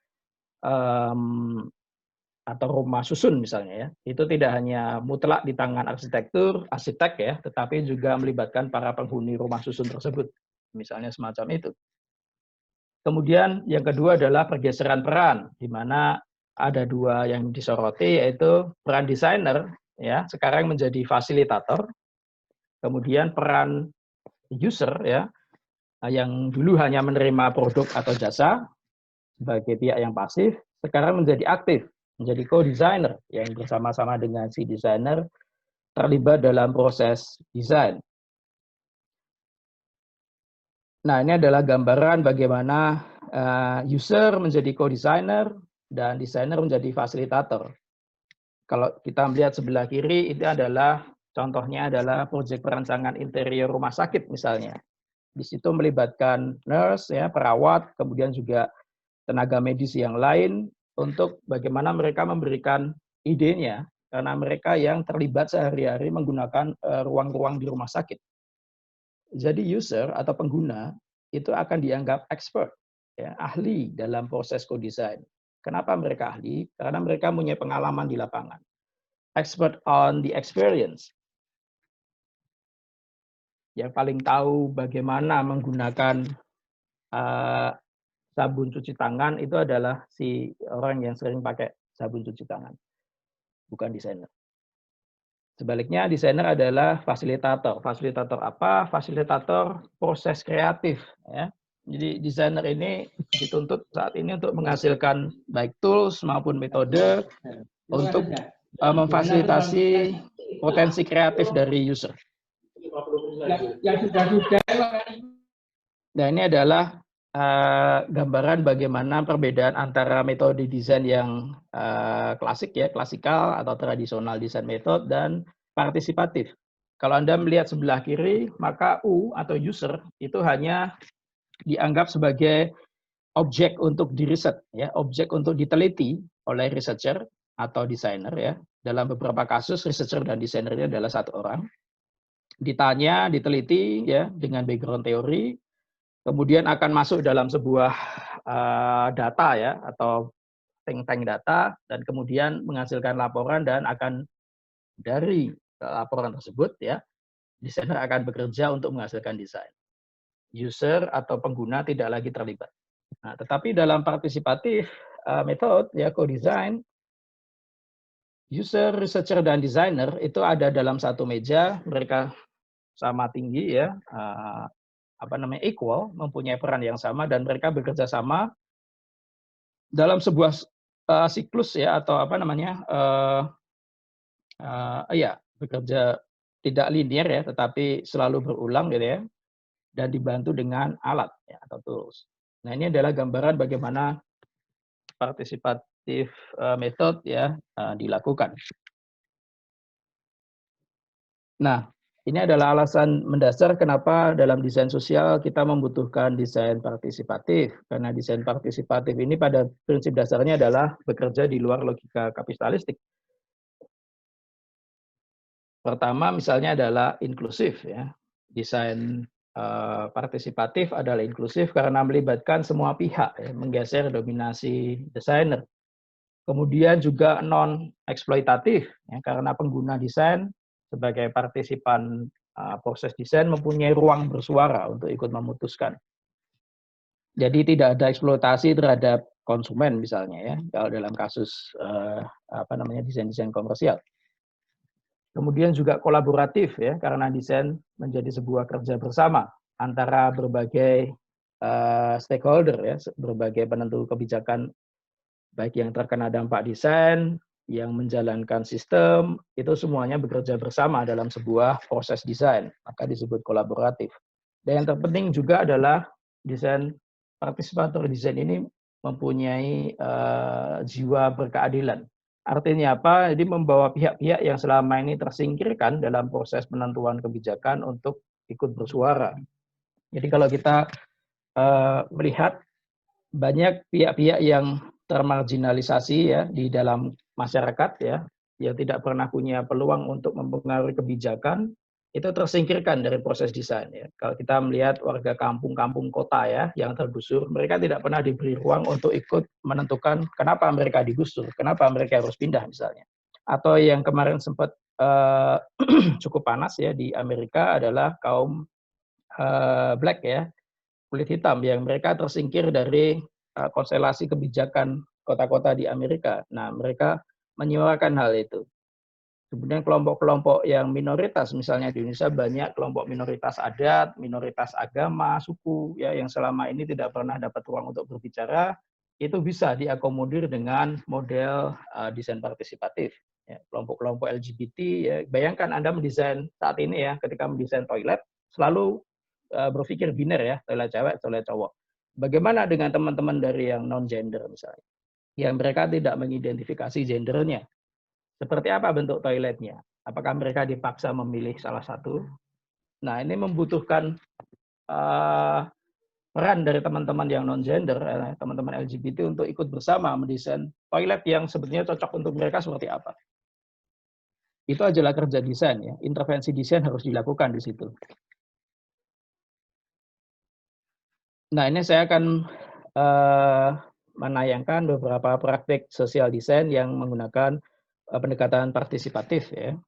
atau rumah susun misalnya ya, itu tidak hanya mutlak di tangan arsitek ya, tetapi juga melibatkan para penghuni rumah susun tersebut, misalnya semacam itu. Kemudian yang kedua adalah pergeseran peran, di mana ada dua yang disoroti, yaitu peran desainer ya sekarang menjadi fasilitator, kemudian peran user ya yang dulu hanya menerima produk atau jasa sebagai pihak yang pasif, sekarang menjadi aktif, menjadi co-designer yang bersama-sama dengan si desainer terlibat dalam proses desain. Nah, ini adalah gambaran bagaimana user menjadi co-designer dan desainer menjadi fasilitator. Kalau kita melihat sebelah kiri, itu adalah contohnya adalah proyek perancangan interior rumah sakit misalnya. Di situ melibatkan nurse, ya, perawat, kemudian juga tenaga medis yang lain untuk bagaimana mereka memberikan idenya, karena mereka yang terlibat sehari-hari menggunakan ruang-ruang di rumah sakit. Jadi user atau pengguna itu akan dianggap expert, ya, ahli dalam proses co-design. Kenapa mereka ahli? Karena mereka punya pengalaman di lapangan. Expert on the experience. Yang paling tahu bagaimana menggunakan sabun cuci tangan itu adalah si orang yang sering pakai sabun cuci tangan, bukan desainer. Sebaliknya, desainer adalah fasilitator. Fasilitator apa? Fasilitator proses kreatif. Ya. Jadi desainer ini dituntut saat ini untuk menghasilkan baik tools maupun metode untuk memfasilitasi potensi kreatif dari user. Nah, ini adalah gambaran bagaimana perbedaan antara metode desain yang klasik ya, klasikal atau tradisional desain metode dan partisipatif. Kalau Anda melihat sebelah kiri, maka U atau user itu hanya dianggap sebagai objek untuk diriset, ya, objek untuk diteliti oleh researcher atau desainer, ya. Dalam beberapa kasus researcher dan desainer ini adalah satu orang. Ditanya, diteliti, ya, dengan background teori, kemudian akan masuk dalam sebuah data, ya, atau think tank data, dan kemudian menghasilkan laporan, dan akan dari laporan tersebut, ya, desainer akan bekerja untuk menghasilkan desain. User atau pengguna tidak lagi terlibat. Nah, tetapi dalam partisipatif method, ya, co-design, user, researcher, dan designer itu ada dalam satu meja, mereka sama tinggi, ya, equal, mempunyai peran yang sama, dan mereka bekerja sama dalam sebuah siklus, ya, atau bekerja tidak linear, ya, tetapi selalu berulang, gitu, ya, dan dibantu dengan alat, ya, atau tools. Nah, ini adalah gambaran bagaimana partisipatif method, ya, dilakukan. Nah, ini adalah alasan mendasar kenapa dalam desain sosial kita membutuhkan desain partisipatif. Karena desain partisipatif ini pada prinsip dasarnya adalah bekerja di luar logika kapitalistik. Pertama misalnya adalah inklusif, ya. Desain partisipatif adalah inklusif karena melibatkan semua pihak, ya, menggeser dominasi desainer. Kemudian juga non-eksploitatif, ya, karena pengguna desain sebagai partisipan proses desain mempunyai ruang bersuara untuk ikut memutuskan. Jadi tidak ada eksploitasi terhadap konsumen misalnya, ya, kalau dalam kasus desain-desain komersial. Kemudian juga kolaboratif, ya, karena desain menjadi sebuah kerja bersama antara berbagai stakeholder, ya, berbagai penentu kebijakan, baik yang terkena dampak desain, yang menjalankan sistem, itu semuanya bekerja bersama dalam sebuah proses desain, maka disebut kolaboratif. Dan yang terpenting juga adalah desain partisipator desain ini mempunyai jiwa berkeadilan. Artinya apa? Jadi membawa pihak-pihak yang selama ini tersingkirkan dalam proses penentuan kebijakan untuk ikut bersuara. Jadi kalau kita melihat banyak pihak-pihak yang termarginalisasi, ya, di dalam masyarakat, ya, yang tidak pernah punya peluang untuk mempengaruhi kebijakan, itu tersingkirkan dari proses desain, ya. Kalau kita melihat warga kampung-kampung kota, ya, yang tergusur, mereka tidak pernah diberi ruang untuk ikut menentukan kenapa mereka digusur, kenapa mereka harus pindah misalnya. Atau yang kemarin sempat cukup panas, ya, di Amerika adalah kaum black, ya, kulit hitam, yang mereka tersingkir dari konstelasi kebijakan kota-kota di Amerika. Nah, mereka menyuarakan hal itu. Kemudian kelompok-kelompok yang minoritas, misalnya di Indonesia banyak kelompok minoritas adat, minoritas agama, suku, ya, yang selama ini tidak pernah dapat ruang untuk berbicara, itu bisa diakomodir dengan model desain partisipatif. Ya, kelompok-kelompok LGBT, ya, bayangkan Anda mendesain saat ini, ya, ketika mendesain toilet, selalu berpikir biner, ya, toilet cewek, toilet cowok. Bagaimana dengan teman-teman dari yang non-gender misalnya, yang mereka tidak mengidentifikasi gendernya? Seperti apa bentuk toiletnya? Apakah mereka dipaksa memilih salah satu? Nah, ini membutuhkan peran dari teman-teman yang non-gender, teman-teman LGBT untuk ikut bersama mendesain toilet yang sebetulnya cocok untuk mereka seperti apa. Itu adalah kerja desain, ya. Intervensi desain harus dilakukan di situ. Nah, ini saya akan menayangkan beberapa praktik sosial desain yang menggunakan pendekatan partisipatif, ya.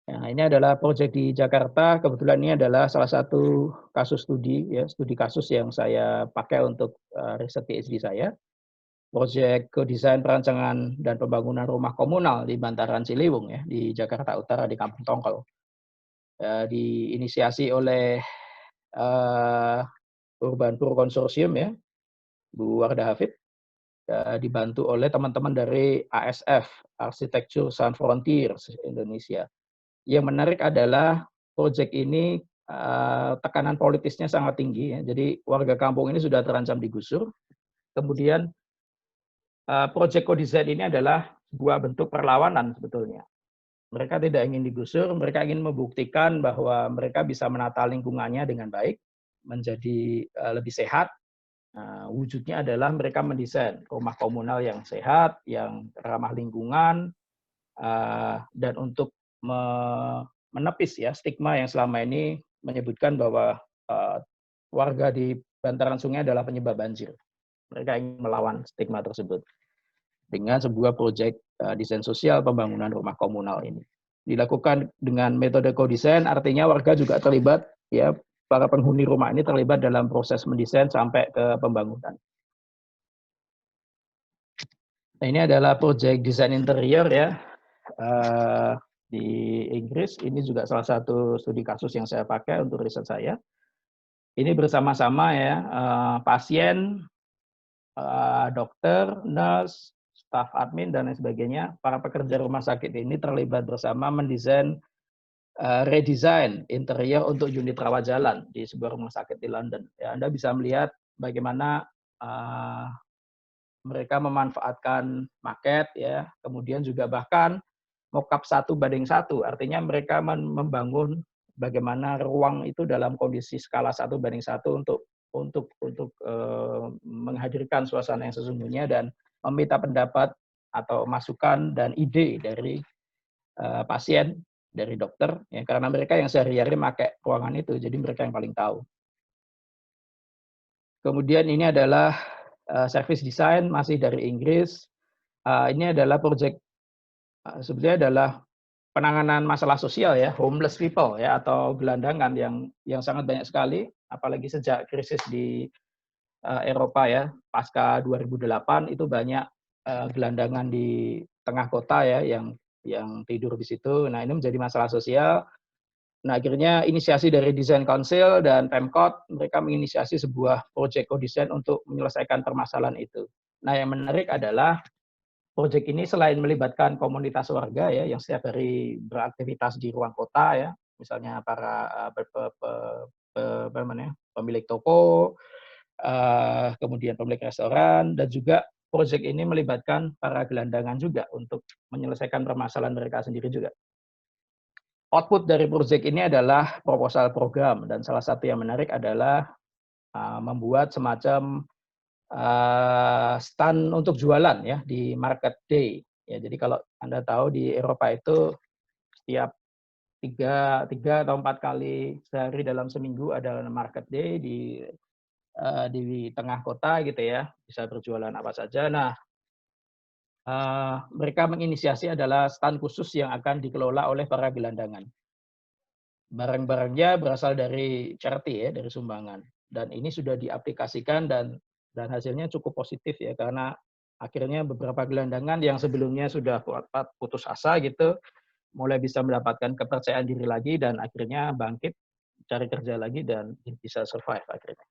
Nah, ini adalah proyek di Jakarta. Kebetulan ini adalah salah satu kasus studi, ya, studi kasus yang saya pakai untuk riset PhD saya. Proyek co-desain perancangan dan pembangunan rumah komunal di Bantaran Ciliwung, ya, di Jakarta Utara, di Kampung Tongkol. Diinisiasi oleh Urban Pur Consortium, ya, Bu Wardah Hafid, dibantu oleh teman-teman dari ASF, Architecture Sans Frontiers Indonesia. Yang menarik adalah proyek ini tekanan politisnya sangat tinggi, ya. Jadi warga kampung ini sudah terancam digusur. Kemudian proyek co-design ini adalah sebuah bentuk perlawanan sebetulnya. Mereka tidak ingin digusur, mereka ingin membuktikan bahwa mereka bisa menata lingkungannya dengan baik, menjadi lebih sehat, Wujudnya adalah mereka mendesain rumah komunal yang sehat, yang ramah lingkungan, dan untuk menepis ya stigma yang selama ini menyebutkan bahwa warga di bantaran sungai adalah penyebab banjir. Mereka ingin melawan stigma tersebut dengan sebuah proyek desain sosial pembangunan rumah komunal ini. Dilakukan dengan metode co-design, artinya warga juga terlibat, ya para penghuni rumah ini terlibat dalam proses mendesain sampai ke pembangunan. Nah, ini adalah proyek desain interior ya di Inggris. Ini juga salah satu studi kasus yang saya pakai untuk riset saya. Ini bersama-sama ya pasien, dokter, nurse, staf admin dan lain sebagainya, para pekerja rumah sakit ini terlibat bersama mendesain redesign interior untuk unit rawat jalan di sebuah rumah sakit di London. Ya, Anda bisa melihat bagaimana mereka memanfaatkan maket, ya, kemudian juga bahkan mockup 1:1, artinya mereka membangun bagaimana ruang itu dalam kondisi skala 1:1 untuk menghadirkan suasana yang sesungguhnya dan meminta pendapat atau masukan dan ide dari pasien, dari dokter, ya, karena mereka yang sehari-hari pakai ruangan itu, jadi mereka yang paling tahu. Kemudian ini adalah service design masih dari Inggris. Ini adalah proyek sebetulnya adalah penanganan masalah sosial ya, homeless people ya, atau gelandangan yang sangat banyak sekali, apalagi sejak krisis di Eropa ya, pasca 2008 itu banyak gelandangan di tengah kota ya yang tidur di situ. Nah, ini menjadi masalah sosial. Nah, akhirnya inisiasi dari Design Council dan Pemkot, mereka menginisiasi sebuah proyek co-design untuk menyelesaikan permasalahan itu. Nah, yang menarik adalah proyek ini selain melibatkan komunitas warga ya yang setiap hari beraktivitas di ruang kota ya, misalnya para pemilik toko, kemudian pemilik restoran, dan juga proyek ini melibatkan para gelandangan juga untuk menyelesaikan permasalahan mereka sendiri juga. Output dari proyek ini adalah proposal program, dan salah satu yang menarik adalah membuat semacam stand untuk jualan ya di market day. Ya, jadi kalau Anda tahu di Eropa itu setiap tiga atau 4 kali sehari dalam seminggu ada market day di tengah kota gitu ya, bisa berjualan apa saja. Nah, mereka menginisiasi adalah stand khusus yang akan dikelola oleh para gelandangan. Barang-barangnya berasal dari charity ya, dari sumbangan. Dan ini sudah diaplikasikan dan hasilnya cukup positif ya, karena akhirnya beberapa gelandangan yang sebelumnya sudah putus asa gitu, mulai bisa mendapatkan kepercayaan diri lagi dan akhirnya bangkit, cari kerja lagi dan bisa survive akhirnya.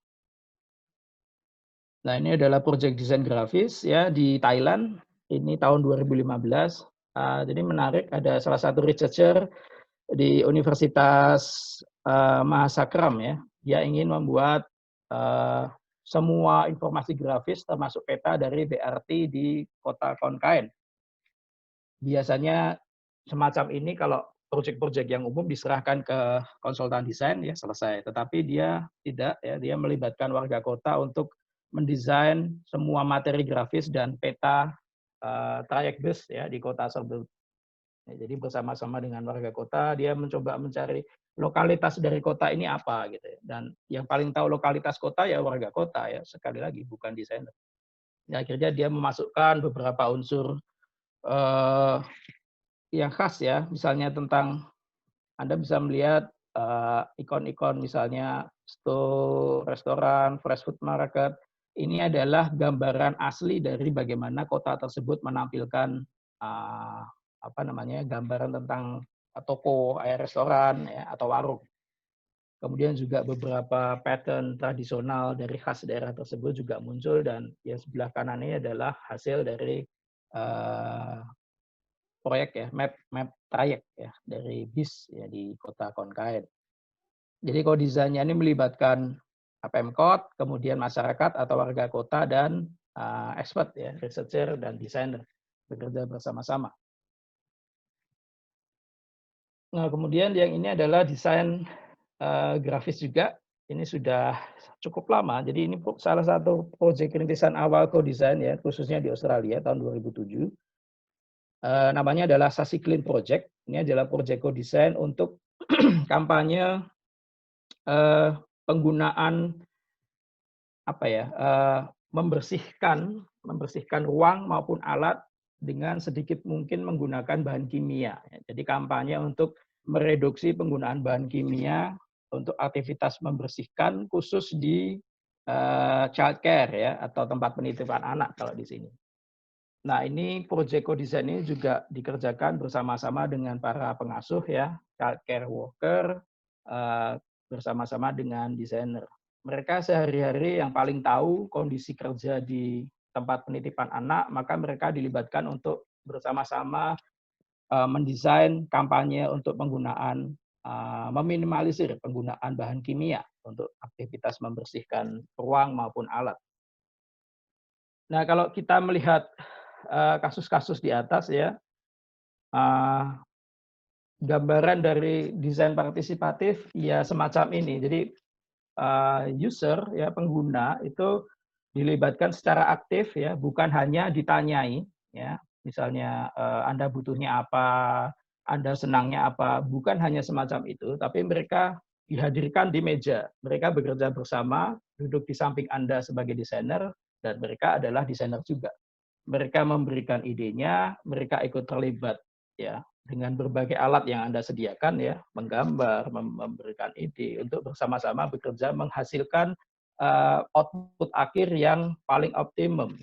Nah, ini adalah proyek desain grafis ya di Thailand. Ini tahun 2015. Jadi menarik, ada salah satu researcher di Universitas Mahasakram ya. Dia ingin membuat semua informasi grafis termasuk peta dari BRT di kota Khon Kaen. Biasanya semacam ini kalau proyek-proyek yang umum diserahkan ke konsultan desain ya selesai. Tetapi dia tidak ya, dia melibatkan warga kota untuk mendesain semua materi grafis dan peta trayek bus ya di kota tersebut. Ya, jadi bersama-sama dengan warga kota dia mencoba mencari lokalitas dari kota ini apa gitu ya. Dan yang paling tahu lokalitas kota ya warga kota ya, sekali lagi bukan desainer. Ya, akhirnya dia memasukkan beberapa unsur yang khas ya, misalnya tentang Anda bisa melihat ikon-ikon misalnya store, restoran, fresh food market. Ini adalah gambaran asli dari bagaimana kota tersebut menampilkan gambaran tentang toko, restoran ya, atau warung. Kemudian juga beberapa pattern tradisional dari khas daerah tersebut juga muncul, dan yang sebelah kanan ini adalah hasil dari proyek ya, map trayek ya dari bis ya di kota Khon Kaen. Jadi kalau desainnya ini melibatkan Pemkot, kemudian masyarakat atau warga kota dan expert ya, researcher dan desainer bekerja bersama-sama. Nah, kemudian yang ini adalah desain grafis juga ini sudah cukup lama. Jadi ini salah satu proyek rintisan awal co-design ya, khususnya di Australia tahun 2007. Namanya adalah Sasi Clean Project. Ini adalah proyek co-design untuk kampanye penggunaan apa ya, membersihkan ruang maupun alat dengan sedikit mungkin menggunakan bahan kimia. Jadi kampanye untuk mereduksi penggunaan bahan kimia untuk aktivitas membersihkan khusus di child care ya, atau tempat penitipan anak kalau di sini. Nah, ini proyek co-design ini juga dikerjakan bersama-sama dengan para pengasuh ya, child care worker, bersama-sama dengan desainer. Mereka sehari-hari yang paling tahu kondisi kerja di tempat penitipan anak, maka mereka dilibatkan untuk bersama-sama mendesain kampanye untuk penggunaan, meminimalisir penggunaan bahan kimia untuk aktivitas membersihkan ruang maupun alat. Nah, kalau kita melihat kasus-kasus di atas ya, gambaran dari desain partisipatif ya semacam ini. Jadi user ya, pengguna itu dilibatkan secara aktif ya, bukan hanya ditanyai ya. Misalnya Anda butuhnya apa, Anda senangnya apa, bukan hanya semacam itu, tapi mereka dihadirkan di meja. Mereka bekerja bersama, duduk di samping Anda sebagai desainer, dan mereka adalah desainer juga. Mereka memberikan idenya, mereka ikut terlibat ya dengan berbagai alat yang Anda sediakan ya, menggambar, memberikan ide untuk bersama-sama bekerja menghasilkan output akhir yang paling optimum.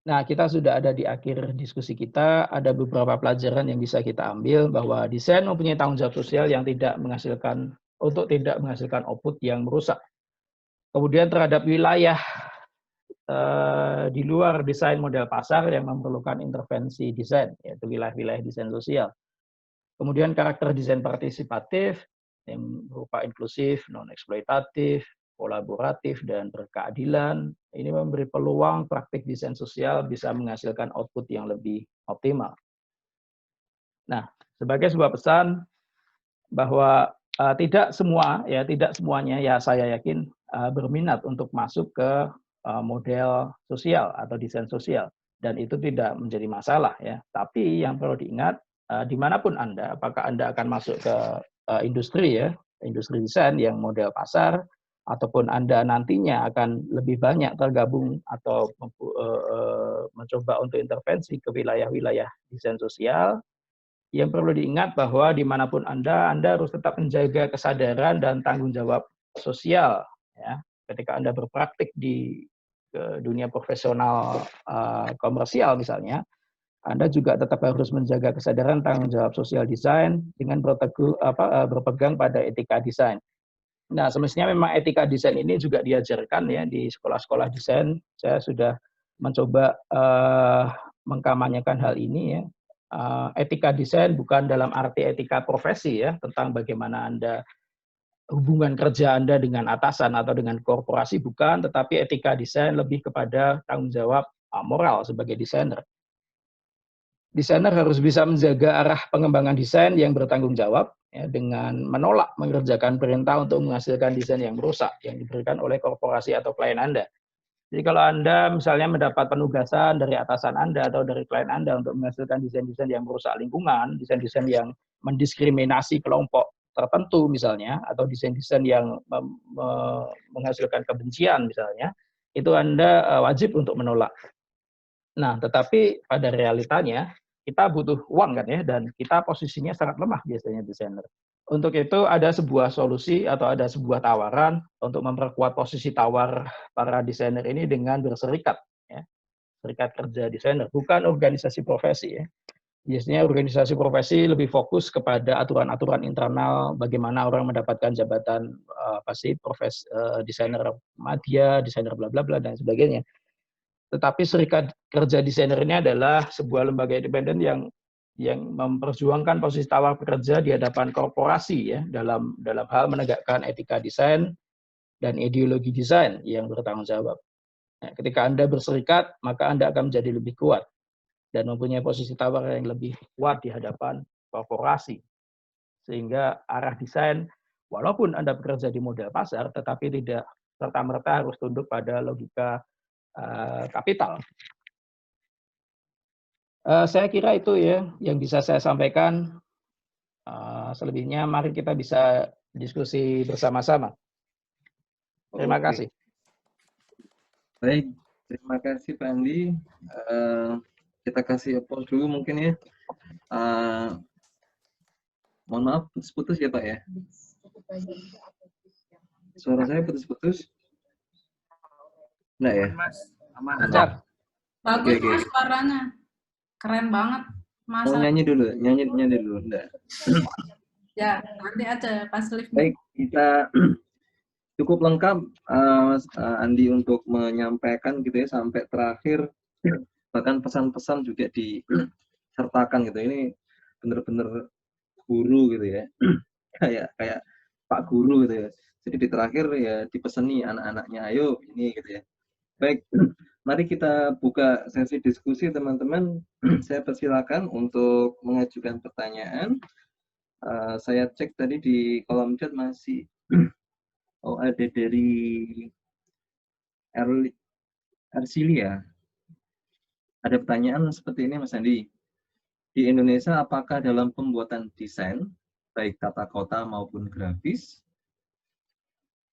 Nah, kita sudah ada di akhir diskusi kita, ada beberapa pelajaran yang bisa kita ambil bahwa desain mempunyai tanggung jawab sosial yang tidak menghasilkan output yang merusak. Kemudian terhadap wilayah di luar desain model pasar yang memerlukan intervensi desain, yaitu wilayah-wilayah desain sosial. Kemudian karakter desain partisipatif yang berupa inklusif, non-eksploitatif, kolaboratif, dan berkeadilan. Ini memberi peluang praktik desain sosial bisa menghasilkan output yang lebih optimal. Nah, sebagai sebuah pesan bahwa tidak semuanya ya saya yakin berminat untuk masuk ke model sosial atau desain sosial, dan itu tidak menjadi masalah ya. Tapi yang perlu diingat, dimanapun Anda, apakah Anda akan masuk ke industri ya, industri desain yang model pasar, ataupun Anda nantinya akan lebih banyak tergabung atau mencoba untuk intervensi ke wilayah-wilayah desain sosial, yang perlu diingat bahwa dimanapun Anda harus tetap menjaga kesadaran dan tanggung jawab sosial ya. Ketika Anda berpraktik di dunia profesional komersial misalnya, Anda juga tetap harus menjaga kesadaran tanggung jawab sosial desain dengan berpegang pada etika desain. Nah, semestinya memang etika desain ini juga diajarkan ya di sekolah-sekolah desain. Saya sudah mencoba mengkampanyekan hal ini ya. Etika desain bukan dalam arti etika profesi ya, tentang bagaimana Anda hubungan kerja Anda dengan atasan atau dengan korporasi, bukan, tetapi etika desain lebih kepada tanggung jawab moral sebagai desainer. Desainer harus bisa menjaga arah pengembangan desain yang bertanggung jawab ya, dengan menolak mengerjakan perintah untuk menghasilkan desain yang merusak yang diberikan oleh korporasi atau klien Anda. Jadi kalau Anda misalnya mendapat penugasan dari atasan Anda atau dari klien Anda untuk menghasilkan desain-desain yang merusak lingkungan, desain-desain yang mendiskriminasi kelompok tertentu misalnya, atau desain-desain yang menghasilkan kebencian misalnya, itu Anda wajib untuk menolak. Nah, tetapi pada realitanya kita butuh uang kan ya, dan kita posisinya sangat lemah biasanya desainer. Untuk itu ada sebuah solusi atau ada sebuah tawaran untuk memperkuat posisi tawar para desainer ini dengan berserikat ya. Serikat kerja desainer, bukan organisasi profesi ya. Biasanya organisasi profesi lebih fokus kepada aturan-aturan internal, bagaimana orang mendapatkan jabatan desainer media, desainer bla bla bla dan sebagainya. Tetapi serikat kerja desainer ini adalah sebuah lembaga independen yang memperjuangkan posisi tawar pekerja di hadapan korporasi ya, dalam hal menegakkan etika desain dan ideologi desain yang bertanggung jawab. Nah, ketika Anda berserikat, maka Anda akan menjadi lebih kuat dan mempunyai posisi tawar yang lebih kuat di hadapan korporasi. Sehingga arah desain, walaupun Anda bekerja di model pasar, tetapi tidak serta-merta harus tunduk pada logika kapital. Saya kira itu ya yang bisa saya sampaikan. Selebihnya mari kita bisa diskusi bersama-sama. Terima Oke. kasih. Baik, terima kasih Pak Andi. Kita kasih applause dulu mungkin ya. Mohon maaf putus-putus ya Pak ya. Suara saya putus-putus. Enggak ya? Mas, aman. Lancar. Bagus Oke. Mas suaranya. Keren banget. Mas. Mau nyanyi dulu, nyanyi dulu. Enggak. Ya, nanti aja pas live. Baik, kita cukup lengkap Mas Andi untuk menyampaikan gitu ya sampai terakhir, bahkan pesan-pesan juga disertakan gitu. Ini benar-benar guru gitu ya. kayak Pak Guru gitu ya. Jadi di terakhir ya dipeseni anak-anaknya, ayo ini gitu ya. Baik, mari kita buka sesi diskusi teman-teman. Saya persilakan untuk mengajukan pertanyaan. Saya cek tadi di kolom chat masih ada dari Ersilia. Ada pertanyaan seperti ini Mas Andi. Di Indonesia apakah dalam pembuatan desain, baik tata kota maupun grafis,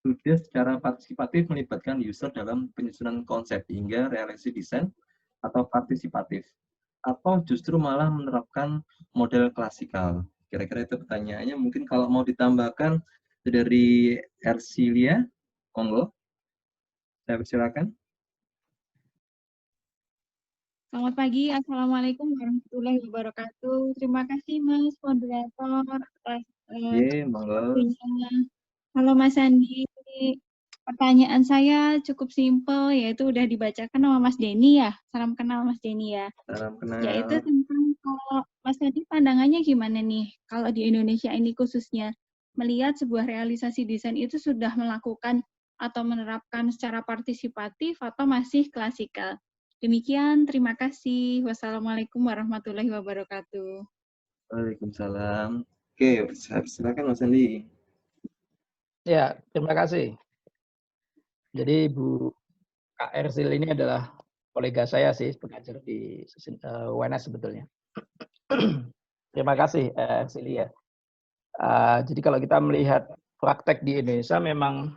sudah secara partisipatif melibatkan user dalam penyusunan konsep hingga realisasi desain atau partisipatif? Atau justru malah menerapkan model klasikal? Kira-kira itu pertanyaannya. Mungkin kalau mau ditambahkan dari Ersilia, monggo. Saya persilakan. Selamat pagi, Assalamualaikum warahmatullahi wabarakatuh. Terima kasih Mas moderator atas Monggo. waktunya. Halo Mas Andi, pertanyaan saya cukup simpel, yaitu udah dibacakan sama Mas Denny ya. Salam kenal Mas Denny ya. Salam kenal. Yaitu tentang kalau Mas Andi pandangannya gimana nih, kalau di Indonesia ini khususnya, melihat sebuah realisasi desain itu sudah melakukan atau menerapkan secara partisipatif atau masih klasikal. Demikian, terima kasih. Wassalamualaikum warahmatullahi wabarakatuh. Waalaikumsalam. Oke, silakan Mas Andi. Ya, terima kasih. Jadi Bu Kak Ersil ini adalah kolega saya sih, pengajar di UNS sebetulnya. Terima kasih Ersilia. Jadi kalau kita melihat praktek di Indonesia memang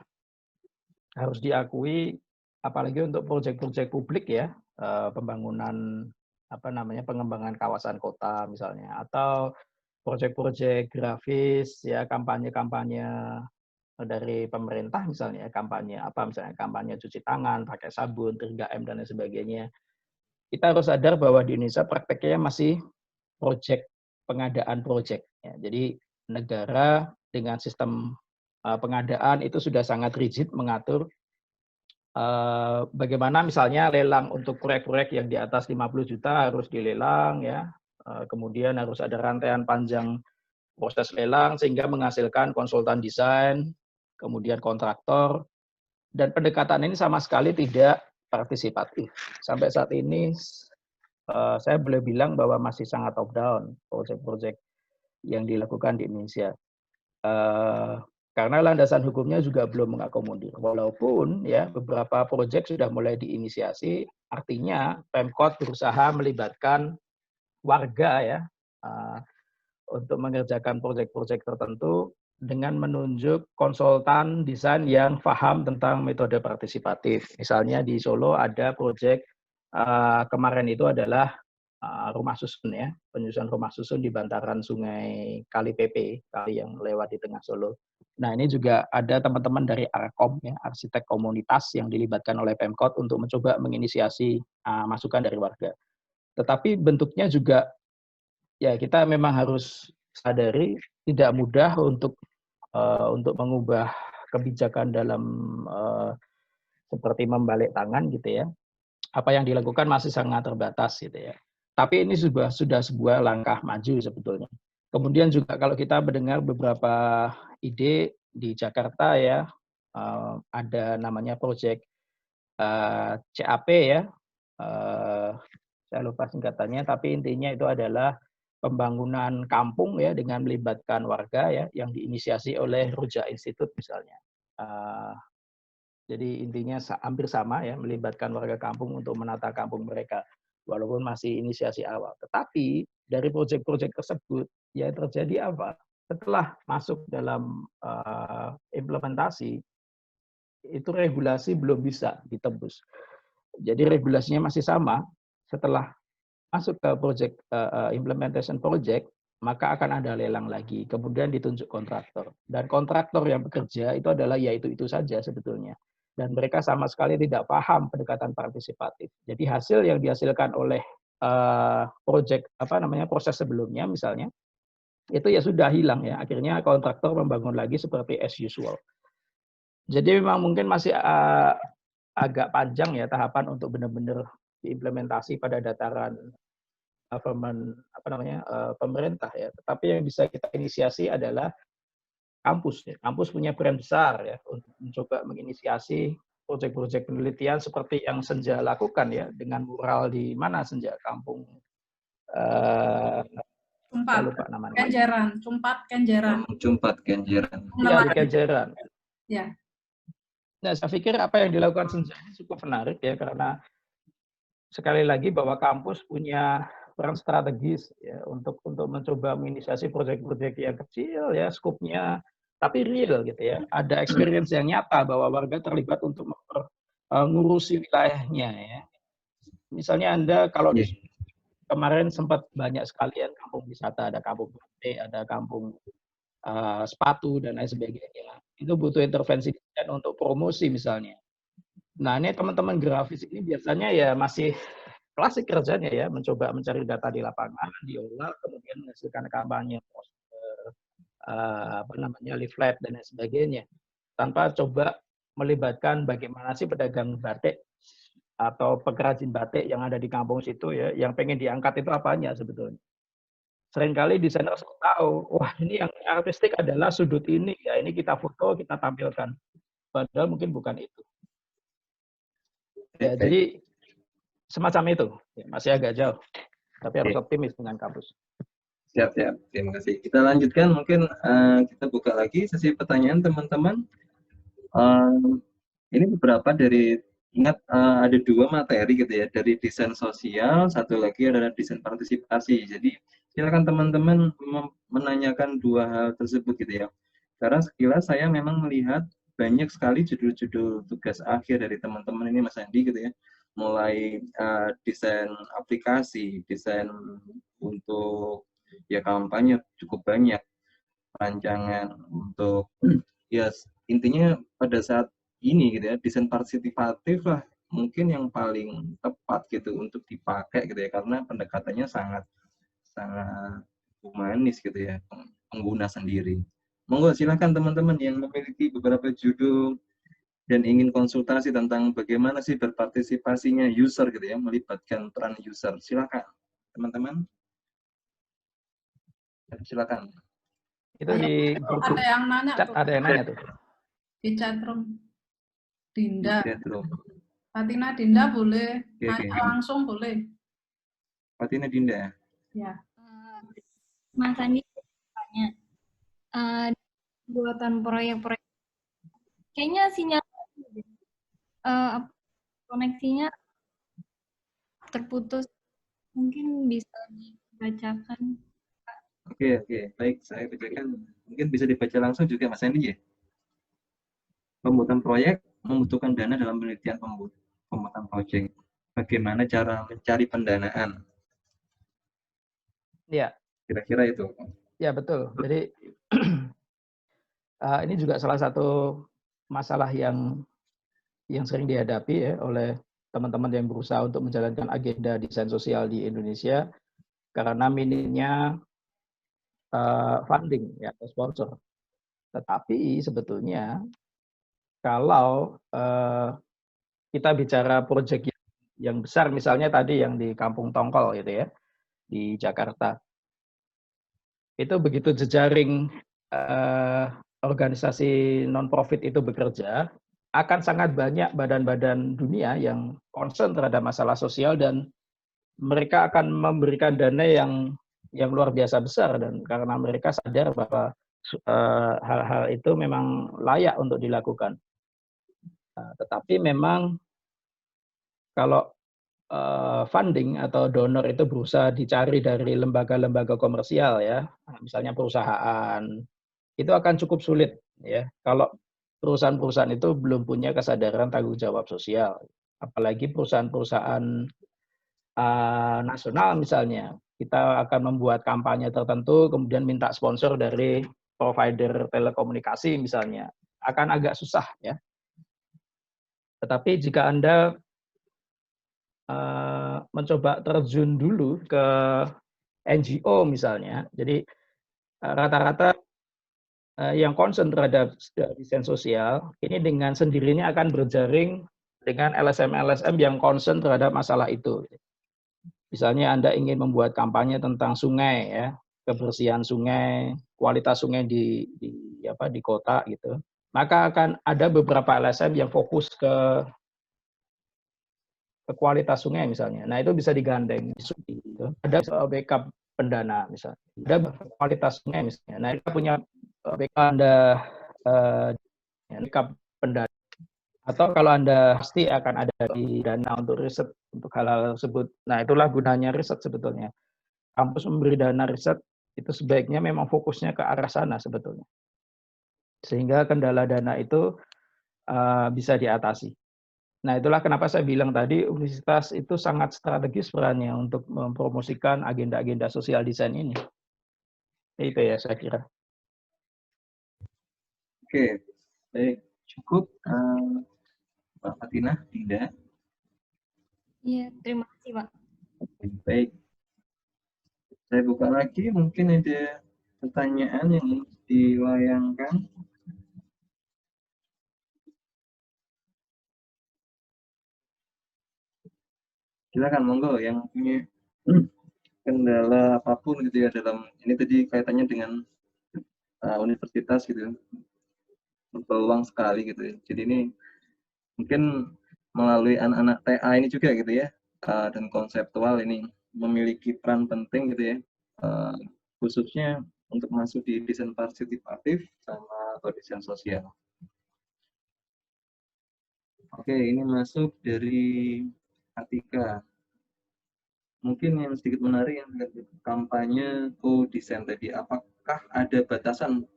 harus diakui, apalagi untuk proyek-proyek publik ya, pembangunan pengembangan kawasan kota misalnya, atau proyek-proyek grafis ya, kampanye-kampanye dari pemerintah misalnya, kampanye cuci tangan pakai sabun 3M dan lain sebagainya. Kita harus sadar bahwa di Indonesia prakteknya masih pengadaan proyek ya. Jadi negara dengan sistem pengadaan itu sudah sangat rigid mengatur bagaimana misalnya lelang untuk proyek-proyek yang di atas 50 juta harus dilelang ya. Kemudian harus ada rantaian panjang proses lelang sehingga menghasilkan konsultan desain, kemudian kontraktor, dan pendekatan ini sama sekali tidak partisipatif. Sampai saat ini saya boleh bilang bahwa masih sangat top down proyek-proyek yang dilakukan di Indonesia. Karena landasan hukumnya juga belum mengakomodir. Walaupun ya beberapa proyek sudah mulai diinisiasi, artinya Pemkot berusaha melibatkan warga ya untuk mengerjakan proyek-proyek tertentu dengan menunjuk konsultan desain yang paham tentang metode partisipatif. Misalnya di Solo ada proyek kemarin itu adalah rumah susun ya, penyusunan rumah susun di bantaran Sungai Kali PP, kali yang lewat di tengah Solo. Nah ini juga ada teman-teman dari Arkom ya, arsitek komunitas yang dilibatkan oleh Pemkot untuk mencoba menginisiasi masukan dari warga. Tetapi bentuknya juga ya kita memang harus sadari tidak mudah untuk mengubah kebijakan dalam seperti membalik tangan gitu ya. Apa yang dilakukan masih sangat terbatas gitu ya. Tapi ini sudah sebuah langkah maju sebetulnya. Kemudian juga kalau kita mendengar beberapa ide di Jakarta ya, ada namanya proyek CAP ya, saya lupa singkatannya, tapi intinya itu adalah pembangunan kampung ya dengan melibatkan warga ya yang diinisiasi oleh Ruja Institute misalnya. Jadi intinya hampir sama ya, melibatkan warga kampung untuk menata kampung mereka walaupun masih inisiasi awal. Tetapi dari proyek-proyek tersebut ya terjadi apa? Setelah masuk dalam implementasi itu regulasi belum bisa ditembus. Jadi regulasinya masih sama. Setelah masuk ke project implementation project, maka akan ada lelang lagi. Kemudian ditunjuk kontraktor. Dan kontraktor yang bekerja itu adalah ya itu saja sebetulnya. Dan mereka sama sekali tidak paham pendekatan partisipatif. Jadi hasil yang dihasilkan oleh proses sebelumnya misalnya, itu ya sudah hilang ya. Akhirnya kontraktor membangun lagi seperti as usual. Jadi memang mungkin masih agak panjang ya tahapan untuk benar-benar diimplementasi pada dataran pemerintah ya. Tetapi yang bisa kita inisiasi adalah kampus. Ya. Kampus punya peran besar ya untuk mencoba menginisiasi proyek-proyek penelitian seperti yang Senja lakukan ya dengan mural di mana Senja kampung. Lupa namanya. Kenjeran, Cumpat Kenjeran. Iya di Kenjeran. Ya. Nah, saya pikir apa yang dilakukan Senja ini cukup menarik ya karena sekali lagi bahwa kampus punya peran strategis ya untuk mencoba menginisiasi proyek-proyek yang kecil ya skopnya tapi real gitu ya. Ada experience yang nyata bahwa warga terlibat untuk mengurusi wilayahnya ya. Misalnya Anda kalau di kemarin sempat banyak sekalian kampung wisata, ada kampung batik, ada kampung sepatu dan lain sebagainya. Itu butuh intervensi untuk promosi misalnya. Nah ini teman-teman grafis ini biasanya ya masih klasik kerjanya ya, mencoba mencari data di lapangan, diolah, kemudian menghasilkan kampanye, poster, leaflet dan lain sebagainya, tanpa coba melibatkan bagaimana sih pedagang batik atau pengrajin batik yang ada di kampung situ ya, yang pengen diangkat itu apanya sebetulnya. Seringkali desainer tahu, wah ini yang artistik adalah sudut ini, ya ini kita foto, kita tampilkan. Padahal mungkin bukan itu. Ya, jadi semacam itu, ya, masih agak jauh. Tapi harus optimis dengan kampus. Siap. Terima kasih. Kita lanjutkan, mungkin kita buka lagi sesi pertanyaan teman-teman. Ini beberapa dari, ingat ada 2 materi gitu ya, dari desain sosial, satu lagi adalah desain partisipasi. Jadi silakan teman-teman menanyakan 2 hal tersebut gitu ya. Karena sekilas saya memang melihat banyak sekali judul-judul tugas akhir dari teman-teman ini Mas Andi gitu ya. Mulai desain aplikasi, desain untuk ya kampanye cukup banyak, rancangan untuk ya intinya pada saat ini gitu ya, desain partisipatif lah mungkin yang paling tepat gitu untuk dipakai gitu ya, karena pendekatannya sangat humanis gitu ya, pengguna sendiri. Monggo silakan teman-teman yang memiliki beberapa judul dan ingin konsultasi tentang bagaimana sih berpartisipasinya user gitu ya, melibatkan peran user. Silakan teman-teman. Silakan. Itu di grup ada yang nanya chat, tuh. ada yang nanya tuh. Di chatroom. Dinda. Chatroom. Fatina Dinda boleh. Nanya Okay. langsung boleh. Fatina Dinda. Ya. Mas Andi tanya, buatan proyek-proyek, kayaknya sinyal koneksinya terputus. Mungkin bisa dibacakan. Oke, baik, saya bacakan. Mungkin bisa dibaca langsung juga Mas Andi ya. Pembuatan proyek membutuhkan dana dalam penelitian pembuatan proyek. Bagaimana cara mencari pendanaan? Ya. Kira-kira itu. Ya betul. Jadi ini juga salah satu masalah yang sering dihadapi ya oleh teman-teman yang berusaha untuk menjalankan agenda desain sosial di Indonesia karena minimnya funding ya atau sponsor. Tetapi sebetulnya kalau kita bicara proyek yang besar, misalnya tadi yang di Kampung Tongkol gitu ya di Jakarta, itu begitu jejaring organisasi non-profit itu bekerja, akan sangat banyak badan-badan dunia yang concern terhadap masalah sosial dan mereka akan memberikan dana yang yang luar biasa besar, dan karena mereka sadar bahwa hal-hal itu memang layak untuk dilakukan. Tetapi memang kalau funding atau donor itu berusaha dicari dari lembaga-lembaga komersial ya, misalnya perusahaan, itu akan cukup sulit ya kalau perusahaan-perusahaan itu belum punya kesadaran tanggung jawab sosial. Apalagi perusahaan-perusahaan nasional misalnya, kita akan membuat kampanye tertentu, kemudian minta sponsor dari provider telekomunikasi misalnya, akan agak susah ya. Tetapi jika Anda mencoba terjun dulu ke NGO misalnya, jadi rata-rata yang concern terhadap desain sosial, ini dengan sendirinya akan berjaring dengan LSM-LSM yang concern terhadap masalah itu. Misalnya Anda ingin membuat kampanye tentang sungai ya, kebersihan sungai, kualitas sungai di kota gitu. Maka akan ada beberapa LSM yang fokus ke kualitas sungai misalnya. Nah, itu bisa digandeng. Gitu. Ada backup pendana misalnya. Ada kualitas sungai misalnya. Nah, kita punya backup Anda backup pendana. Atau kalau Anda pasti akan ada di dana untuk riset untuk hal-hal tersebut. Nah, itulah gunanya riset sebetulnya. Kampus memberi dana riset itu sebaiknya memang fokusnya ke arah sana sebetulnya. Sehingga kendala dana itu bisa diatasi. Nah, itulah kenapa saya bilang tadi universitas itu sangat strategis perannya untuk mempromosikan agenda-agenda sosial desain ini. Itu ya saya kira. Oke, baik. Cukup Mbak Fatina, Dinda. Iya, terima kasih Pak. Baik. Saya buka lagi, mungkin ada pertanyaan yang dilayangkan. Silakan, monggo yang punya kendala apapun gitu ya dalam ini tadi kaitannya dengan universitas gitu, berpeluang sekali gitu ya. Jadi ini mungkin melalui anak-anak TA ini juga gitu ya, dan konseptual ini memiliki peran penting gitu ya, khususnya untuk masuk di desain partisipatif sama atau desain sosial. Oke, ini masuk dari Atika. Mungkin yang sedikit menarik yang kampanye co-design tadi, apakah ada batasan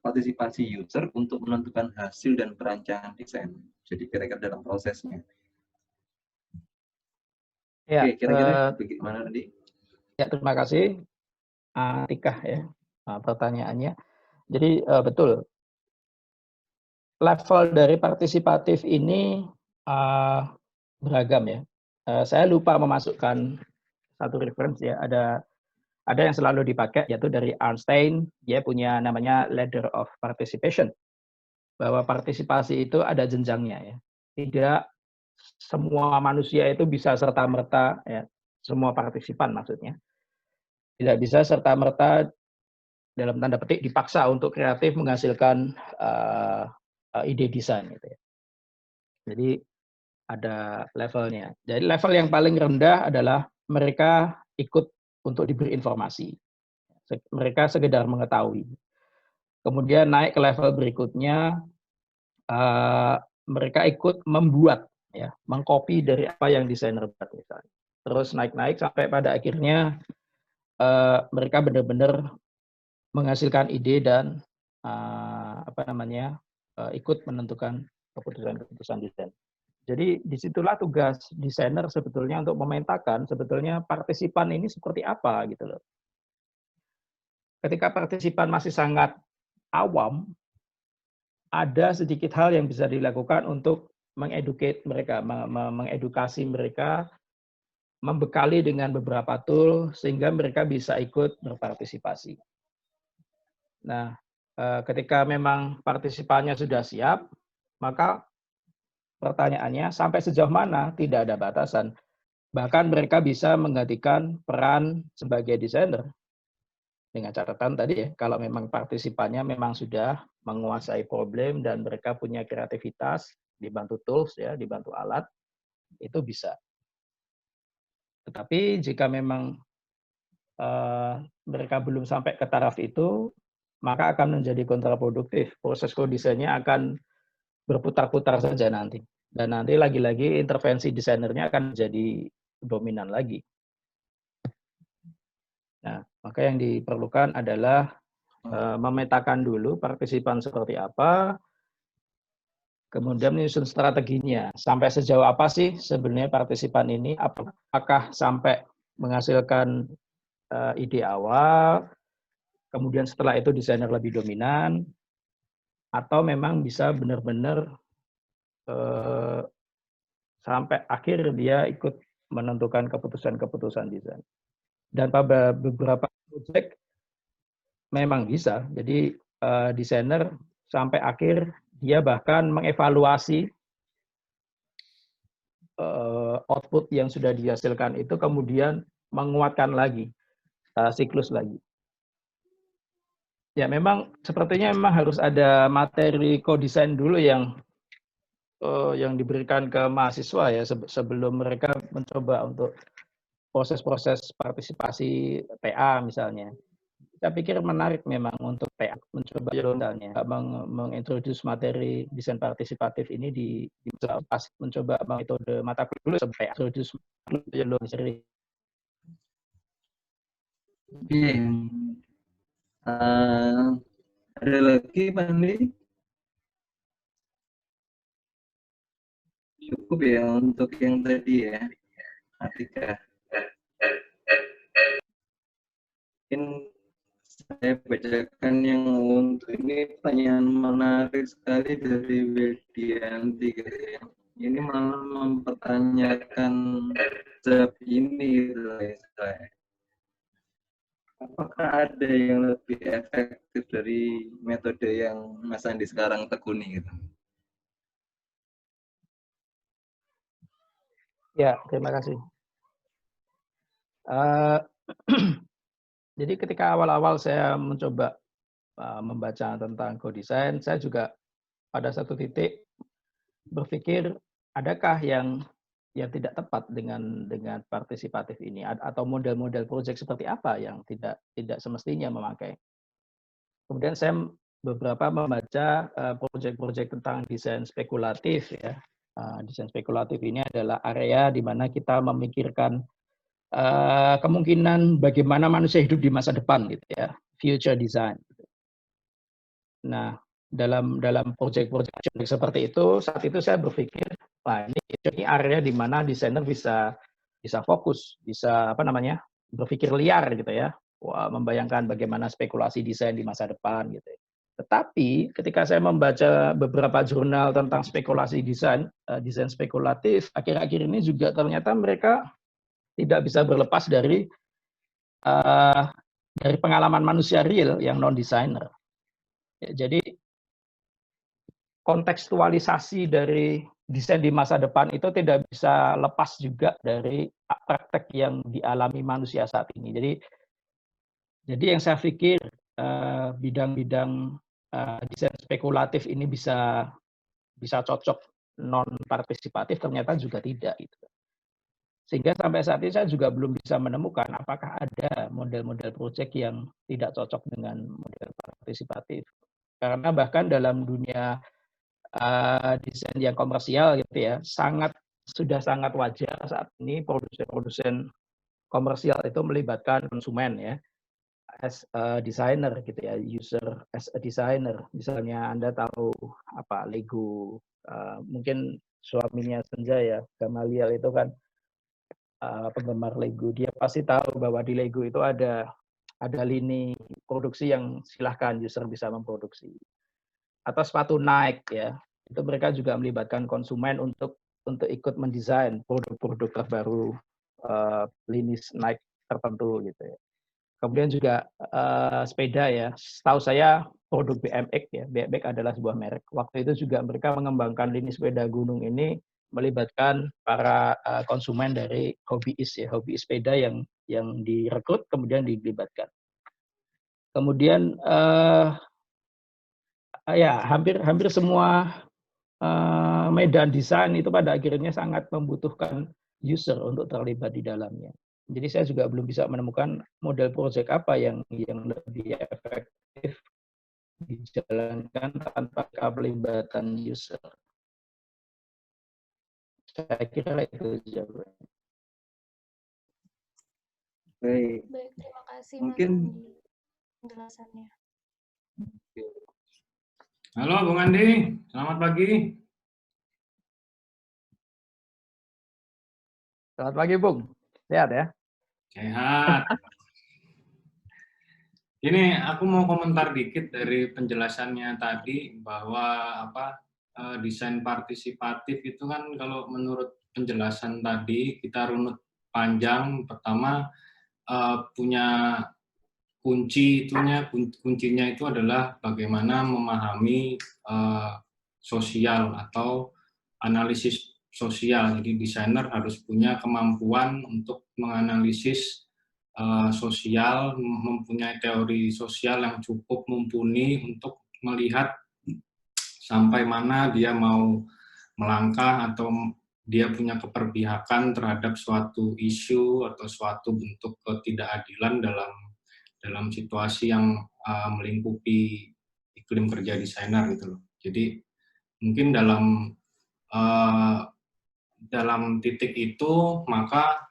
partisipasi user untuk menentukan hasil dan perancangan desain? Jadi kira-kira dalam prosesnya. Ya, oke, kira-kira bagaimana tadi? Ya, terima kasih Atika ya pertanyaannya. Jadi betul, level dari partisipatif ini beragam ya. Saya lupa memasukkan satu referensi ya. Ada yang selalu dipakai yaitu dari Arnstein, dia punya namanya ladder of participation. Bahwa partisipasi itu ada jenjangnya ya. Tidak semua manusia itu bisa serta-merta ya, semua partisipan maksudnya. Tidak bisa serta-merta dalam tanda petik dipaksa untuk kreatif menghasilkan ide desain gitu ya. Jadi ada levelnya. Jadi level yang paling rendah adalah mereka ikut untuk diberi informasi. Mereka sekedar mengetahui. Kemudian naik ke level berikutnya, mereka ikut membuat, ya, mengcopy dari apa yang desainer buat misalnya. Terus naik-naik sampai pada akhirnya mereka benar-benar menghasilkan ide dan ikut menentukan keputusan-keputusan desain. Jadi disitulah tugas desainer sebetulnya untuk memetakan sebetulnya partisipan ini seperti apa gitu loh. Ketika partisipan masih sangat awam, ada sedikit hal yang bisa dilakukan untuk mengedukasi mereka, membekali dengan beberapa tool sehingga mereka bisa ikut berpartisipasi. Nah, ketika memang partisipannya sudah siap, maka pertanyaannya sampai sejauh mana tidak ada batasan. Bahkan mereka bisa menggantikan peran sebagai desainer. Dengan catatan tadi ya, kalau memang partisipannya memang sudah menguasai problem dan mereka punya kreativitas, dibantu tools ya, dibantu alat, itu bisa. Tetapi jika memang mereka belum sampai ke taraf itu, maka akan menjadi kontraproduktif. Proses kodesainnya akan berputar-putar saja nanti. Dan nanti lagi-lagi intervensi desainernya akan menjadi dominan lagi. Nah, maka yang diperlukan adalah memetakan dulu partisipan seperti apa, kemudian menyusun strateginya. Sampai sejauh apa sih sebenarnya partisipan ini? Apakah sampai menghasilkan ide awal, kemudian setelah itu desainer lebih dominan, atau memang bisa benar-benar sampai akhir dia ikut menentukan keputusan-keputusan desain. Dan pada beberapa proyek memang bisa. Jadi desainer sampai akhir dia bahkan mengevaluasi output yang sudah dihasilkan itu, kemudian menguatkan lagi, siklus lagi. Ya memang sepertinya memang harus ada materi co-design dulu yang diberikan ke mahasiswa ya sebelum mereka mencoba untuk proses-proses partisipasi TA misalnya. Saya pikir menarik memang untuk TA mencoba misalnya mengintroduce materi desain partisipatif ini di mencoba metode mata kuliah dulu sampai introduce seri. Ada lagi Pak Andi? Cukup ya untuk yang tadi ya, Atika. Mungkin saya bacakan yang untuk ini pertanyaan menarik sekali dari Widianti gitu ya. Ini malah mempertanyakan job ini gitu ya. Apakah ada yang lebih efektif dari metode yang Mas Andi sekarang tekuni gitu? Ya, terima kasih. Jadi ketika awal-awal saya mencoba membaca tentang co-design, saya juga pada satu titik berpikir adakah yang tidak tepat dengan partisipatif ini, atau model-model proyek seperti apa yang tidak semestinya memakai. Kemudian saya beberapa membaca proyek-proyek tentang desain spekulatif ya. Desain spekulatif ini adalah area di mana kita memikirkan kemungkinan bagaimana manusia hidup di masa depan gitu ya, future design. Nah, dalam proyek-proyek seperti itu, saat itu saya berpikir, wah ini area di mana desainer bisa fokus, bisa berpikir liar gitu ya, wah membayangkan bagaimana spekulasi desain di masa depan gitu. Tetapi ketika saya membaca beberapa jurnal tentang spekulasi desain spekulatif, akhir-akhir ini juga ternyata mereka tidak bisa berlepas dari pengalaman manusia real yang non-designer. Ya, jadi kontekstualisasi dari desain di masa depan itu tidak bisa lepas juga dari praktek yang dialami manusia saat ini. Jadi yang saya pikir bidang-bidang desain spekulatif ini bisa cocok non partisipatif, ternyata juga tidak gitu. Sehingga sampai saat ini saya juga belum bisa menemukan apakah ada model-model proyek yang tidak cocok dengan model partisipatif. Karena bahkan dalam dunia desain yang komersial gitu ya, sudah sangat wajar saat ini produsen komersial itu melibatkan konsumen ya, as a designer gitu ya, user as a designer. Misalnya Anda tahu Lego, mungkin suaminya Senja ya, Gamaliel itu kan penggemar Lego, dia pasti tahu bahwa di Lego itu ada lini produksi yang silahkan user bisa memproduksi. Atau sepatu Nike ya, itu mereka juga melibatkan konsumen untuk ikut mendesain produk-produk terbaru lini Nike tertentu gitu ya. Kemudian juga sepeda ya, setahu saya produk BMX ya, BMX adalah sebuah merek. Waktu itu juga mereka mengembangkan lini sepeda gunung ini melibatkan para konsumen dari hobiis ya, hobi sepeda yang direkrut kemudian dilibatkan. Kemudian ya hampir semua medan desain itu pada akhirnya sangat membutuhkan user untuk terlibat di dalamnya. Jadi saya juga belum bisa menemukan model proyek apa yang lebih efektif dijalankan tanpa keterlibatan user. Saya kira itu jawabannya. Baik. Baik, terima kasih Mungkin Mas Andi penjelasannya. Halo Bung Andi, selamat pagi. Selamat pagi Bung, sehat ya? Sehat. Ini aku mau komentar dikit dari penjelasannya tadi bahwa desain partisipatif itu kan kalau menurut penjelasan tadi kita runut panjang. Pertama punya kuncinya itu adalah bagaimana memahami sosial atau analisis sosial. Jadi desainer harus punya kemampuan untuk menganalisis sosial, mempunyai teori sosial yang cukup mumpuni untuk melihat sampai mana dia mau melangkah atau dia punya keperpihakan terhadap suatu isu atau suatu bentuk ketidakadilan dalam situasi yang melingkupi iklim kerja desainer gitu loh. Jadi mungkin dalam titik itu maka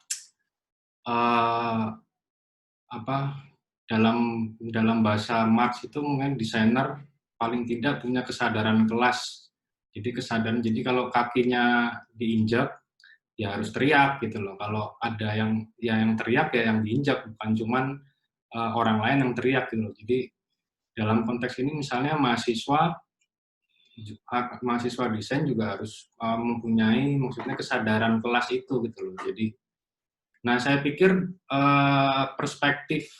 dalam bahasa Marx itu mungkin desainer paling tidak punya kesadaran kelas. Jadi kalau kakinya diinjak ya harus teriak gitu loh. Kalau ada yang teriak ya yang diinjak, bukan cuman orang lain yang teriak gitu loh. Jadi dalam konteks ini misalnya mahasiswa desain juga harus mempunyai maksudnya kesadaran kelas itu gitu loh. Jadi nah, saya pikir perspektif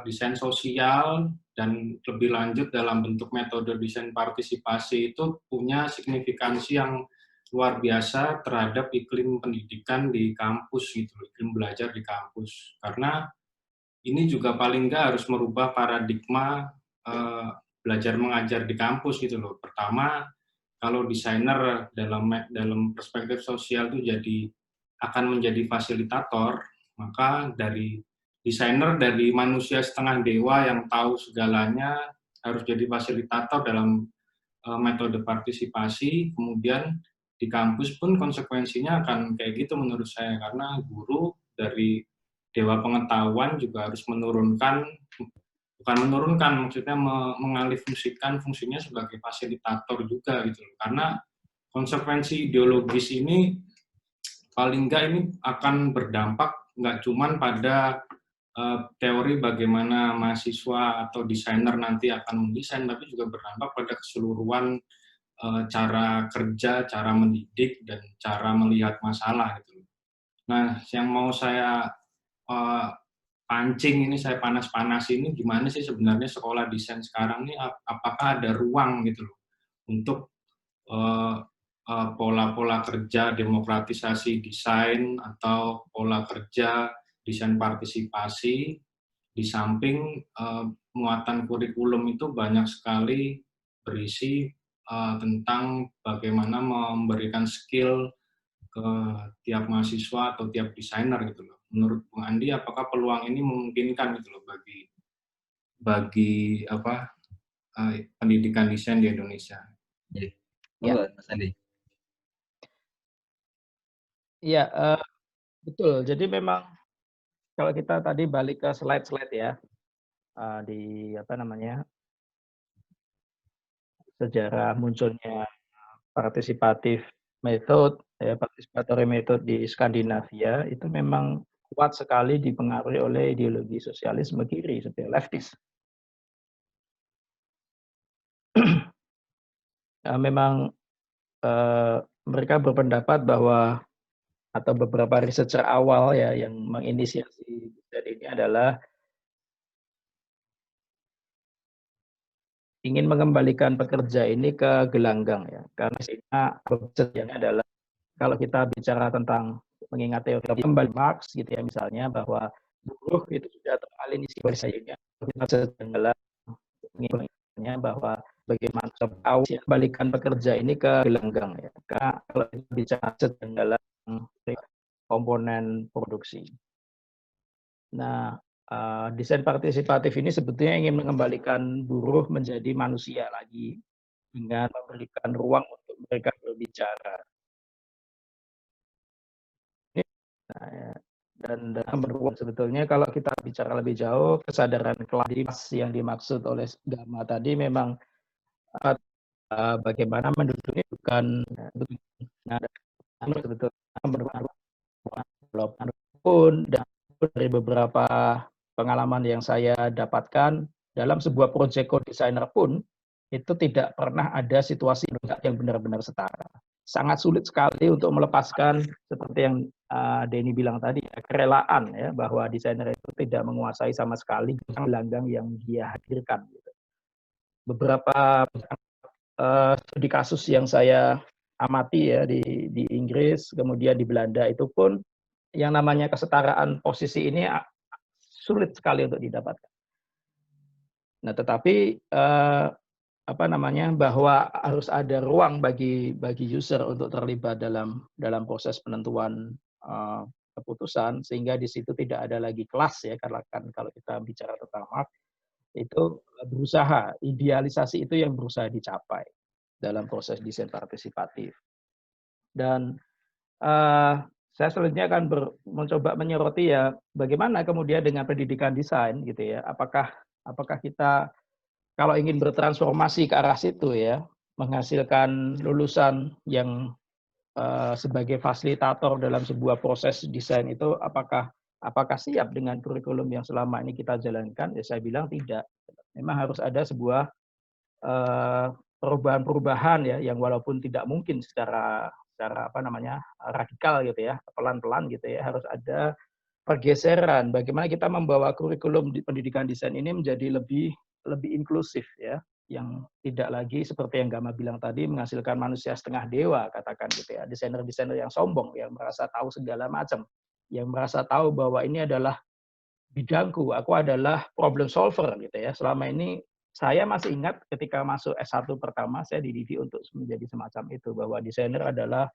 desain sosial dan lebih lanjut dalam bentuk metode desain partisipasi itu punya signifikansi yang luar biasa terhadap iklim pendidikan di kampus gitu, iklim belajar di kampus. Karena ini juga paling nggak harus merubah paradigma belajar mengajar di kampus gitu loh. Pertama, kalau desainer dalam perspektif sosial itu akan menjadi fasilitator, maka dari desainer dari manusia setengah dewa yang tahu segalanya harus jadi fasilitator dalam metode partisipasi. Kemudian di kampus pun konsekuensinya akan kayak gitu menurut saya, karena guru dari dewa pengetahuan juga harus maksudnya mengalihfungsikan fungsinya sebagai fasilitator juga gitu. Karena konsekuensi ideologis ini paling enggak ini akan berdampak nggak cuman pada teori bagaimana mahasiswa atau desainer nanti akan mendesain, tapi juga berdampak pada keseluruhan cara kerja, cara mendidik, dan cara melihat masalah gitu. Nah, yang mau saya pancing ini, saya panas-panas ini, gimana sih sebenarnya sekolah desain sekarang ini, apakah ada ruang gitu loh untuk pola-pola kerja demokratisasi desain atau pola kerja desain partisipasi, di samping muatan kurikulum itu banyak sekali berisi tentang bagaimana memberikan skill ke tiap mahasiswa atau tiap desainer gitu loh. Menurut Bung Andi, apakah peluang ini memungkinkan gitu loh bagi pendidikan desain di Indonesia? Ya, Mas Andi. Iya, betul. Jadi memang kalau kita tadi balik ke slide-slide ya, di sejarah munculnya partisipatif metode, ya, participatory method di Skandinavia itu memang kuat sekali dipengaruhi oleh ideologi sosialisme kiri seperti leftis. Memang mereka berpendapat bahwa atau beberapa researcher awal ya yang menginisiasi ini adalah ingin mengembalikan pekerja ini ke gelanggang ya, karena yang adalah kalau kita bicara tentang mengingat teori kembali Marx gitu ya misalnya, bahwa buruh itu sudah teralienasi sayanya, kita sedang bahwa bagaimana kembalikan pekerja ini ke gelanggang ya, karena kalau kita bicara dalam komponen produksi. Nah, desain partisipatif ini sebetulnya ingin mengembalikan buruh menjadi manusia lagi dengan memberikan ruang untuk mereka berbicara. Nah, dan beruang sebetulnya kalau kita bicara lebih jauh, kesadaran kelas yang dimaksud oleh Gama tadi memang bagaimana menduduki bukan sebetulnya pun dan dari beberapa pengalaman yang saya dapatkan dalam sebuah proyek co-designer pun itu tidak pernah ada situasi yang benar-benar setara. Sangat sulit sekali untuk melepaskan seperti yang Denny bilang tadi, kerelaan ya, bahwa desainer itu tidak menguasai sama sekali gelanggang yang dia hadirkan. Gitu. Beberapa studi kasus yang saya amati ya di Inggris, kemudian di Belanda itu pun yang namanya kesetaraan posisi ini sulit sekali untuk didapatkan. Nah, tetapi bahwa harus ada ruang bagi user untuk terlibat dalam proses penentuan keputusan, sehingga di situ tidak ada lagi kelas ya, karena kan kalau kita bicara tentang mark itu berusaha, idealisasi itu yang berusaha dicapai dalam proses desain partisipatif. Dan saya selanjutnya akan mencoba menyoroti ya bagaimana kemudian dengan pendidikan desain gitu ya. Apakah kita kalau ingin bertransformasi ke arah situ ya, menghasilkan lulusan yang sebagai fasilitator dalam sebuah proses desain itu apakah siap dengan kurikulum yang selama ini kita jalankan? Ya saya bilang tidak. Memang harus ada sebuah perubahan-perubahan ya yang walaupun tidak mungkin secara radikal gitu ya, pelan-pelan gitu ya, harus ada pergeseran bagaimana kita membawa kurikulum di pendidikan desain ini menjadi lebih inklusif ya, yang tidak lagi seperti yang Gama bilang tadi menghasilkan manusia setengah dewa katakan gitu ya, desainer-desainer yang sombong yang merasa tahu segala macam, yang merasa tahu bahwa ini adalah bidangku, aku adalah problem solver gitu ya. Selama ini saya masih ingat ketika masuk S1 pertama, saya dididik untuk menjadi semacam itu, bahwa desainer adalah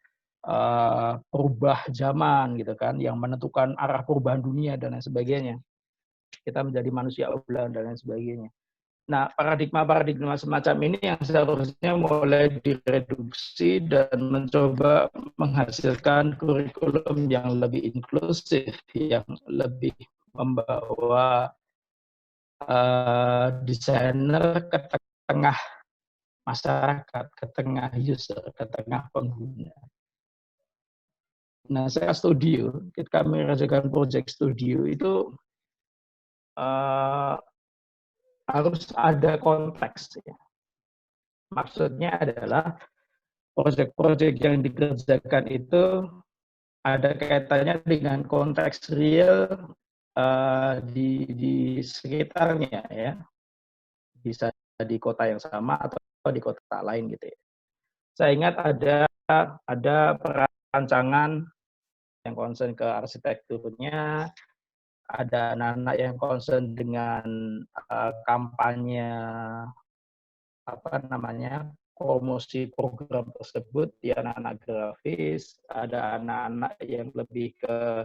perubah zaman gitu kan, yang menentukan arah perubahan dunia dan lain sebagainya. Kita menjadi manusia obrolan dan lain sebagainya. Nah, paradigma semacam ini yang seharusnya mulai direduksi dan mencoba menghasilkan kurikulum yang lebih inklusif, yang lebih membawa desainer ke tengah masyarakat, ke tengah user, ke tengah pengguna. Nah, saya studio, ketika mengerjakan proyek studio itu harus ada konteks. Ya. Maksudnya adalah proyek-proyek yang dikerjakan itu ada kaitannya dengan konteks real di sekitarnya ya, bisa di kota yang sama atau di kota lain gitu ya. Saya ingat ada perancangan yang concern ke arsitekturnya, ada anak-anak yang concern dengan kampanye promosi program tersebut, di anak-anak grafis, ada anak-anak yang lebih ke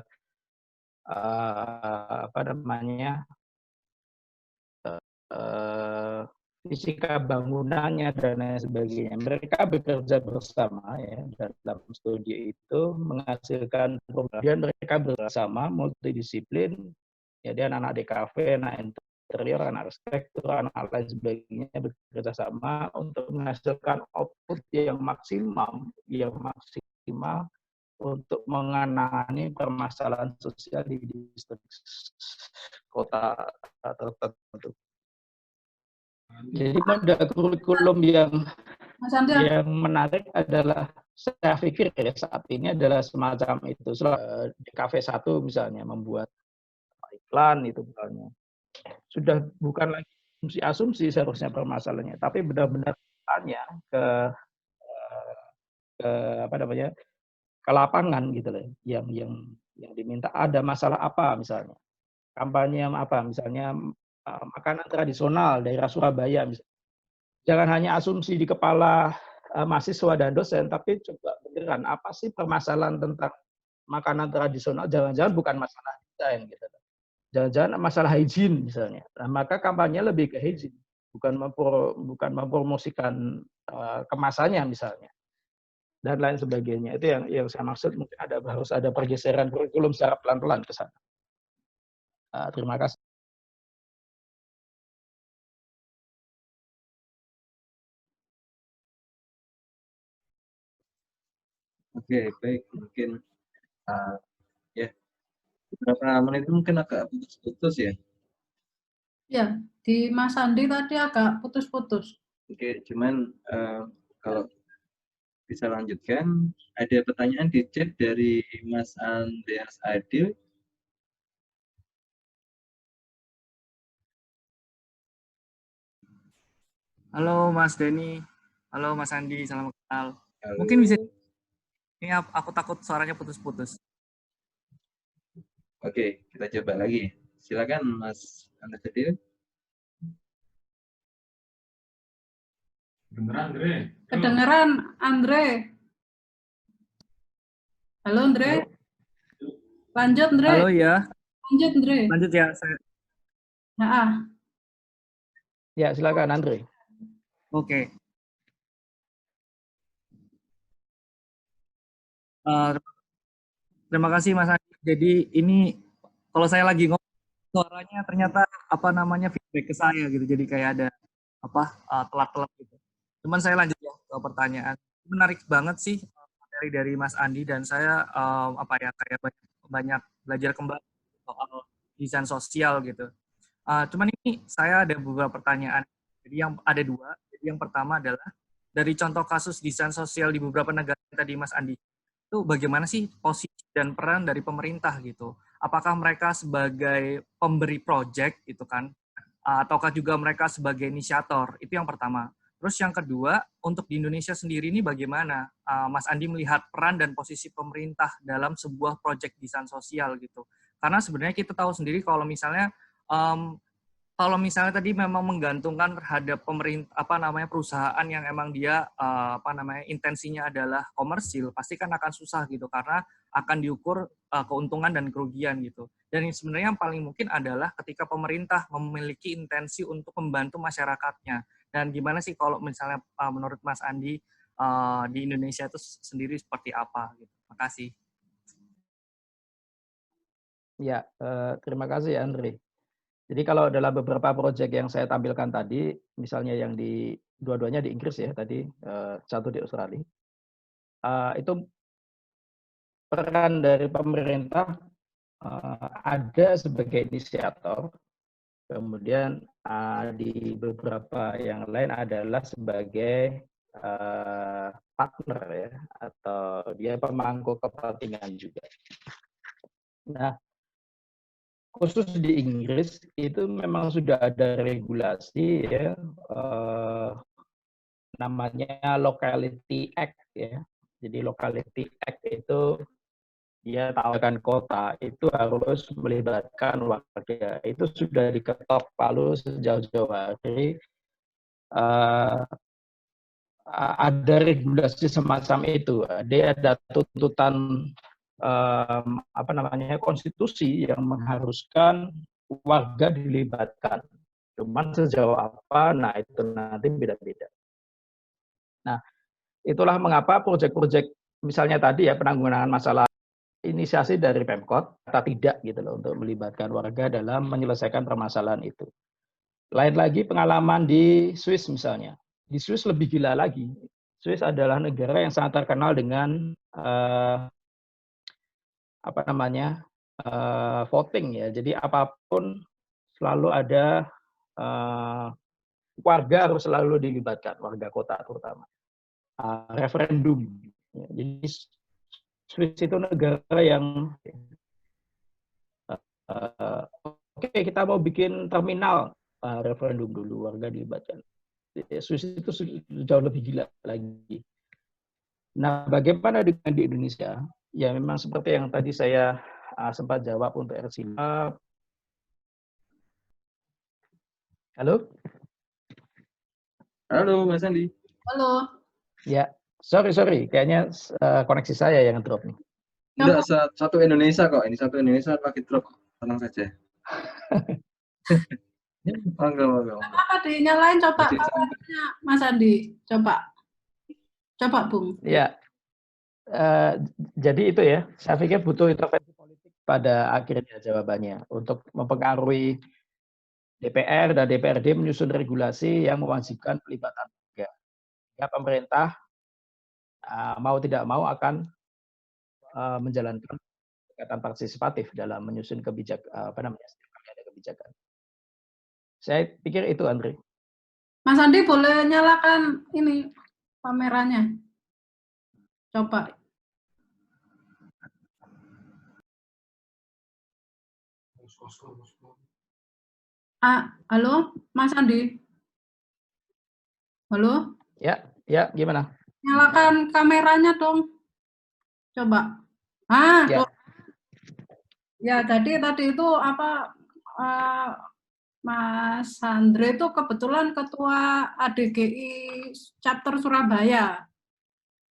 fisika bangunannya dan lain sebagainya. Mereka bekerja bersama ya dalam studi itu menghasilkan program. Dan mereka bersama multidisiplin. Jadi anak-anak DKV, anak interior, anak arsitektur, anak lain sebagainya bekerja sama untuk menghasilkan output yang maksimal untuk menangani permasalahan sosial di distrik kota tertentu. Jadi ada kurikulum yang menarik adalah, saya pikir ya saat ini adalah semacam itu. Di Cafe 1 misalnya membuat iklan itu misalnya. Sudah bukan lagi asumsi seharusnya permasalahannya, tapi benar-benar tanya ke lapangan gitu loh. Yang diminta ada masalah apa misalnya. Kampanye apa misalnya makanan tradisional daerah Surabaya misalnya. Jangan hanya asumsi di kepala mahasiswa dan dosen, tapi coba beneran apa sih permasalahan tentang makanan tradisional, jangan-jangan bukan masalah desain gitu. Jangan-jangan masalah hygiene misalnya. Nah, maka kampanye lebih ke hygiene, bukan mempromosikan kemasannya misalnya dan lain sebagainya. Itu yang saya maksud, mungkin harus ada pergeseran kurikulum secara pelan-pelan ke sana. Terima kasih. Oke, baik. Mungkin ya beberapa menit itu mungkin agak putus-putus ya. Ya, di Mas Andi tadi agak putus-putus. Oke, cuman kalau bisa lanjutkan, ada pertanyaan di chat dari Mas Andreas Adil. Halo Mas Denny, halo Mas Andi, salam kenal. Halo. Mungkin bisa, ini aku takut suaranya putus-putus. Oke, kita coba lagi. Silakan Mas Andreas Adil. Kedengeran Andre. Halo Andre. Lanjut Andre. Halo ya. Lanjut Andre. Lanjut ya. Saya. Ya, silakan Andre. Oke. Terima kasih Mas Andi. Jadi ini kalau saya lagi ngomong suaranya ternyata feedback ke saya gitu. Jadi kayak ada telat-telat gitu. Cuman saya lanjut ya ke pertanyaan. Menarik banget sih materi dari Mas Andi dan saya kayak banyak belajar kembali soal desain sosial gitu. Cuman ini saya ada beberapa pertanyaan. Jadi yang ada dua. Jadi yang pertama adalah dari contoh kasus desain sosial di beberapa negara tadi Mas Andi, itu bagaimana sih posisi dan peran dari pemerintah gitu? Apakah mereka sebagai pemberi proyek gitu kan? Ataukah juga mereka sebagai inisiator? Itu yang pertama. Terus yang kedua, untuk di Indonesia sendiri ini bagaimana Mas Andi melihat peran dan posisi pemerintah dalam sebuah proyek desain sosial gitu? Karena sebenarnya kita tahu sendiri kalau misalnya tadi memang menggantungkan terhadap perusahaan yang emang dia intensinya adalah komersil, pasti kan akan susah gitu karena akan diukur keuntungan dan kerugian gitu. Dan sebenarnya yang paling mungkin adalah ketika pemerintah memiliki intensi untuk membantu masyarakatnya. Dan gimana sih kalau misalnya menurut Mas Andi di Indonesia itu sendiri seperti apa gitu. Terima kasih. Ya, terima kasih Andre. Jadi kalau dalam beberapa proyek yang saya tampilkan tadi, misalnya yang dua-duanya di Inggris ya tadi, satu di Australia, itu peran dari pemerintah ada sebagai inisiator, kemudian di beberapa yang lain adalah sebagai partner ya, atau dia pemangku kepentingan juga. Nah, khusus di Inggris itu memang sudah ada regulasi ya, namanya Locality Act ya. Jadi Locality Act itu dia tawarkan kota itu harus melibatkan warga. Itu sudah diketok palu sejauh-jauh hari. Ada regulasi semacam itu. Dia ada tuntutan konstitusi yang mengharuskan warga dilibatkan. Cuman sejauh apa, nah itu nanti beda-beda. Nah, itulah mengapa proyek-proyek misalnya tadi ya penanggulangan masalah inisiasi dari Pemkot atau tidak gitu loh untuk melibatkan warga dalam menyelesaikan permasalahan itu. Lain lagi pengalaman di Swiss misalnya. Di Swiss lebih gila lagi. Swiss adalah negara yang sangat terkenal dengan voting ya. Jadi apapun selalu ada warga harus selalu dilibatkan, warga kota terutama. Referendum. Ya, jadi Swiss itu negara yang oke, kita mau bikin terminal, referendum dulu, warga dilibatkan. Swiss itu jauh lebih gila lagi. Nah, bagaimana dengan di Indonesia? Ya memang seperti yang tadi saya sempat jawab untuk RC. Halo? Halo Mas Andi. Halo. Ya, sorry, kayaknya koneksi saya yang drop nih. Enggak, satu Indonesia kok. Ini satu Indonesia pakai drop. Tenang saja. Monggo, monggo, monggo. Apa dinyalain coba Masih sampai. kameranya Mas Andi, coba Bung. Ya, jadi itu ya, saya pikir butuh intervensi politik pada akhirnya jawabannya untuk mempengaruhi DPR dan DPRD menyusun regulasi yang mewajibkan pelibatan warga. Ya, pemerintah mau tidak mau akan menjalankan pendekatan partisipatif dalam menyusun setiap kali ada kebijakan. Saya pikir itu, Andre. Mas Andi boleh nyalakan ini kameranya. Coba. Halo, Mas Andi. Halo? Ya, gimana? Nyalakan kameranya dong. Coba. Ya. Ya, jadi tadi itu apa Mas Andre itu kebetulan ketua ADGI chapter Surabaya.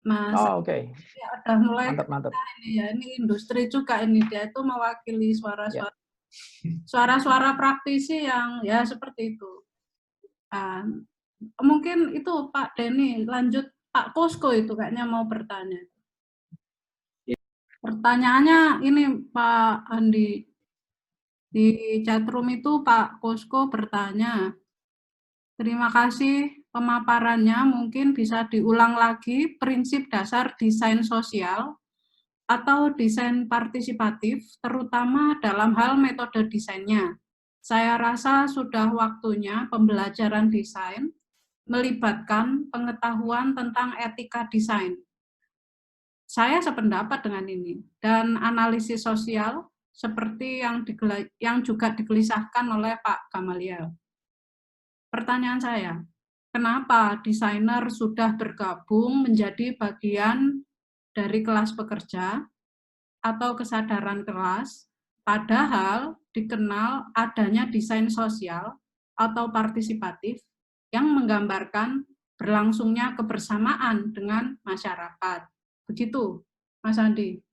Mas Oke. Ya, udah mulai Mantap. ini industri juga ini, dia itu mewakili suara-suara praktisi yang ya seperti itu. Mungkin itu Pak Denny, lanjut Pak Kosko itu kayaknya mau bertanya. Pertanyaannya ini Pak Andi, di chatroom itu Pak Kosko bertanya, terima kasih pemaparannya, mungkin bisa diulang lagi prinsip dasar desain sosial atau desain partisipatif, terutama dalam hal metode desainnya. Saya rasa sudah waktunya pembelajaran desain melibatkan pengetahuan tentang etika desain. Saya sependapat dengan ini, dan analisis sosial seperti yang juga digelisahkan oleh Pak Gamaliel. Pertanyaan saya, kenapa desainer sudah bergabung menjadi bagian dari kelas pekerja atau kesadaran kelas, padahal dikenal adanya desain sosial atau partisipatif yang menggambarkan berlangsungnya kebersamaan dengan masyarakat. Begitu, Mas Andi.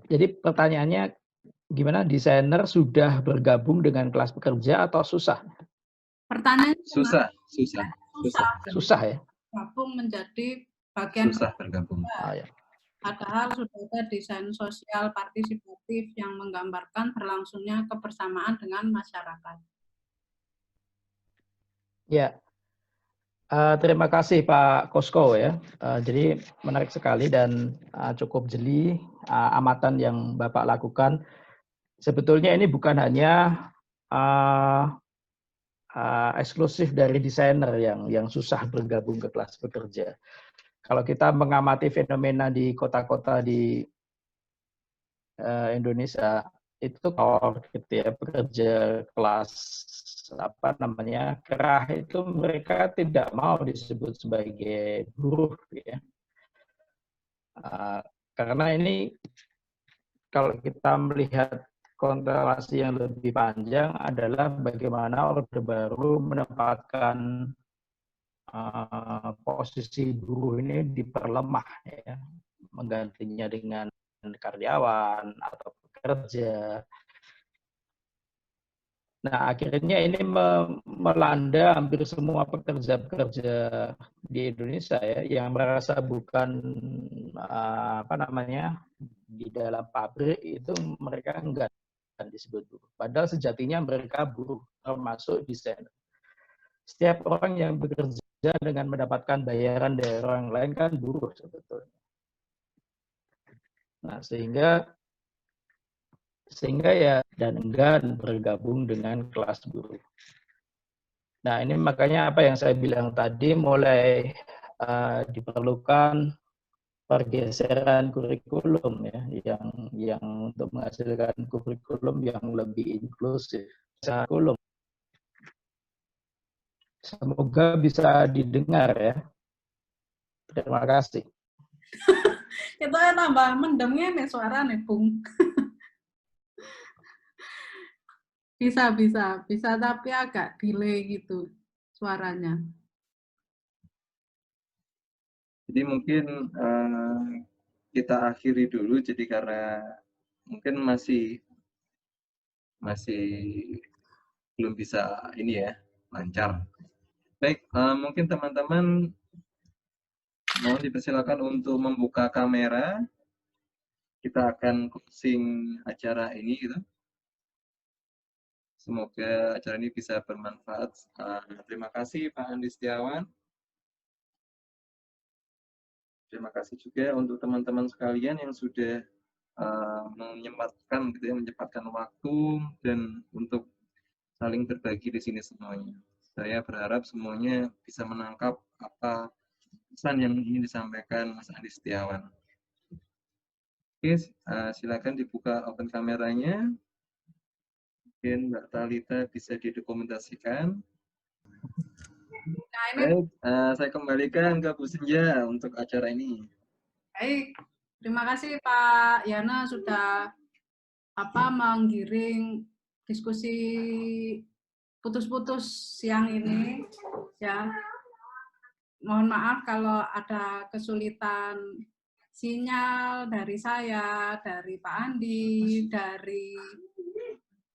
Jadi pertanyaannya gimana, desainer sudah bergabung dengan kelas pekerja atau susah? Pertanyaannya Susah ya? Gabung menjadi bagian susah bergabung. Ya. Padahal sudah ada desain sosial partisipatif yang menggambarkan berlangsungnya kebersamaan dengan masyarakat. Ya, terima kasih Pak Kosko ya. Jadi menarik sekali dan cukup jeli amatan yang Bapak lakukan. Sebetulnya ini bukan hanya eksklusif dari desainer yang susah bergabung ke kelas pekerja. Kalau kita mengamati fenomena di kota-kota di Indonesia, itu kalau gitu ya, pekerja kelas kerah itu mereka tidak mau disebut sebagai buruh ya. Karena ini kalau kita melihat konstelasi yang lebih panjang adalah bagaimana Orde Baru menempatkan posisi buruh ini diperlemah ya, menggantinya dengan karyawan atau pekerja. Nah, akhirnya ini melanda hampir semua pekerja-pekerja di Indonesia ya, yang merasa bukan di dalam pabrik itu mereka enggak disebut buruh. Padahal sejatinya mereka buruh, termasuk desainer. Setiap orang yang bekerja dengan mendapatkan bayaran dari orang lain kan buruh sebetulnya. Nah, sehingga ya dan enggan bergabung dengan kelas buruh. Nah, ini makanya apa yang saya bilang tadi, mulai diperlukan pergeseran kurikulum ya, yang untuk menghasilkan kurikulum yang lebih inklusif. Kurikulum. Semoga bisa didengar ya. Terima kasih. Kita tambah mendemnya nih suara nih, Bung. Bisa tapi agak delay gitu suaranya. Jadi mungkin kita akhiri dulu, jadi karena mungkin masih belum bisa ini ya, lancar. Baik, mungkin teman-teman mohon dipersilakan untuk membuka kamera. Kita akan closing acara ini gitu. Semoga acara ini bisa bermanfaat. Terima kasih Pak Andi Setiawan. Terima kasih juga untuk teman-teman sekalian yang sudah menyempatkan waktu dan untuk saling berbagi di sini semuanya. Saya berharap semuanya bisa menangkap apa pesan yang ingin disampaikan Mas Andi Setiawan. Oke, silakan dibuka open kameranya. Mungkin Mbak Talita bisa didokumentasikan. Nah, ini Baik, saya kembalikan ke Bu Senja untuk acara ini. baik. Terima kasih Pak Yana sudah menggiring diskusi putus-putus siang ini ya. Mohon maaf kalau ada kesulitan sinyal dari saya, dari Pak Andi, dari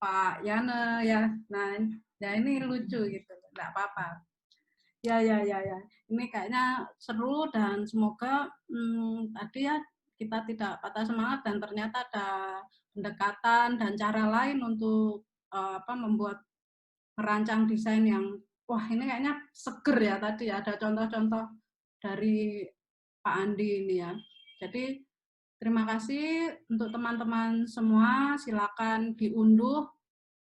Pak Yana ya. Nah, ya ini lucu gitu, nggak apa-apa. Ya. Ini kayaknya seru dan semoga tadi ya kita tidak patah semangat dan ternyata ada pendekatan dan cara lain untuk membuat merancang desain yang wah ini kayaknya seger ya tadi ada contoh-contoh dari Pak Andi ini ya. Jadi terima kasih untuk teman-teman semua, silakan diunduh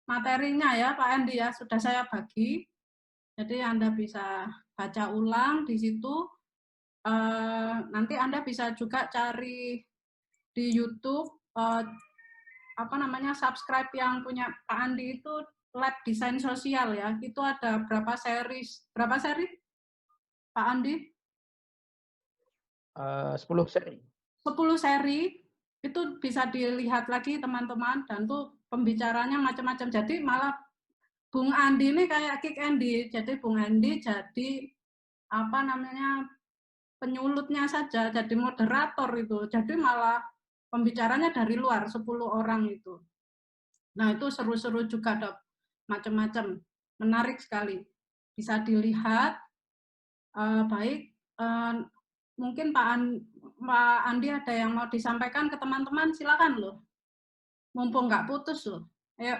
materinya ya Pak Andi ya, sudah saya bagi. Jadi Anda bisa baca ulang di situ. Nanti Anda bisa juga cari di YouTube subscribe yang punya Pak Andi itu Lab Desain Sosial ya. Itu ada berapa seri Pak Andi? 10 seri. 10 seri itu bisa dilihat lagi teman-teman dan tuh pembicaranya macam-macam. Jadi malah Bung Andi ini kayak Kick Andy. Jadi Bung Andi jadi penyulutnya saja, jadi moderator itu. Jadi malah pembicaranya dari luar 10 orang itu. Nah, itu seru-seru juga, Dok. Macam-macam. Menarik sekali. Bisa dilihat. Baik, mungkin Pak Andi ada yang mau disampaikan ke teman-teman, silakan loh. Mumpung nggak putus loh. Ayo.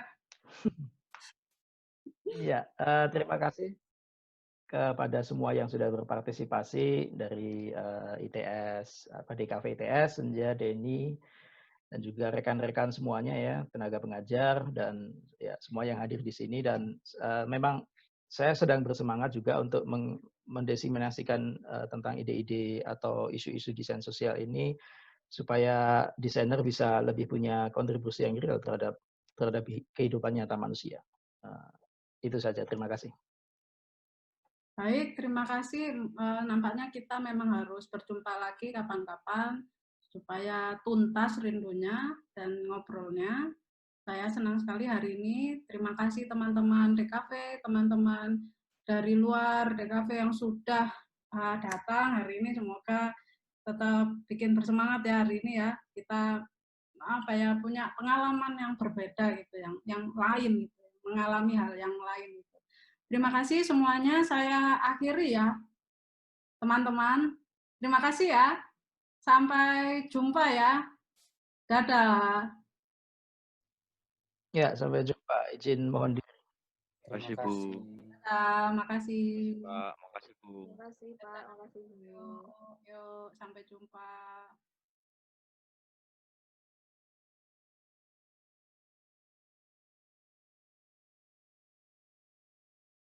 Iya, terima kasih kepada semua yang sudah berpartisipasi dari ITS, DKV ITS, Senja, Denny, dan juga rekan-rekan semuanya ya, tenaga pengajar dan ya semua yang hadir di sini. Dan memang saya sedang bersemangat juga untuk mendesiminasikan tentang ide-ide atau isu-isu desain sosial ini supaya desainer bisa lebih punya kontribusi yang real terhadap kehidupan nyata manusia. Itu saja, terima kasih. Baik, terima kasih. Nampaknya kita memang harus berjumpa lagi kapan-kapan supaya tuntas rindunya dan ngobrolnya. Saya senang sekali hari ini. Terima kasih teman-teman DKV, teman-teman dari luar DKV yang sudah datang hari ini. Semoga tetap bikin bersemangat ya hari ini ya. Kita punya pengalaman yang berbeda gitu, yang lain gitu, mengalami hal yang lain. Terima kasih semuanya, saya akhiri ya, teman-teman. Terima kasih ya. Sampai jumpa ya. Dadah. Ya, sampai jumpa. Izin mohon diri. Terima kasih, Bu. Dadah, makasih. Pak, makasih, Bu. Terima kasih, Pak. Makasih, Bu. Yuk, sampai jumpa.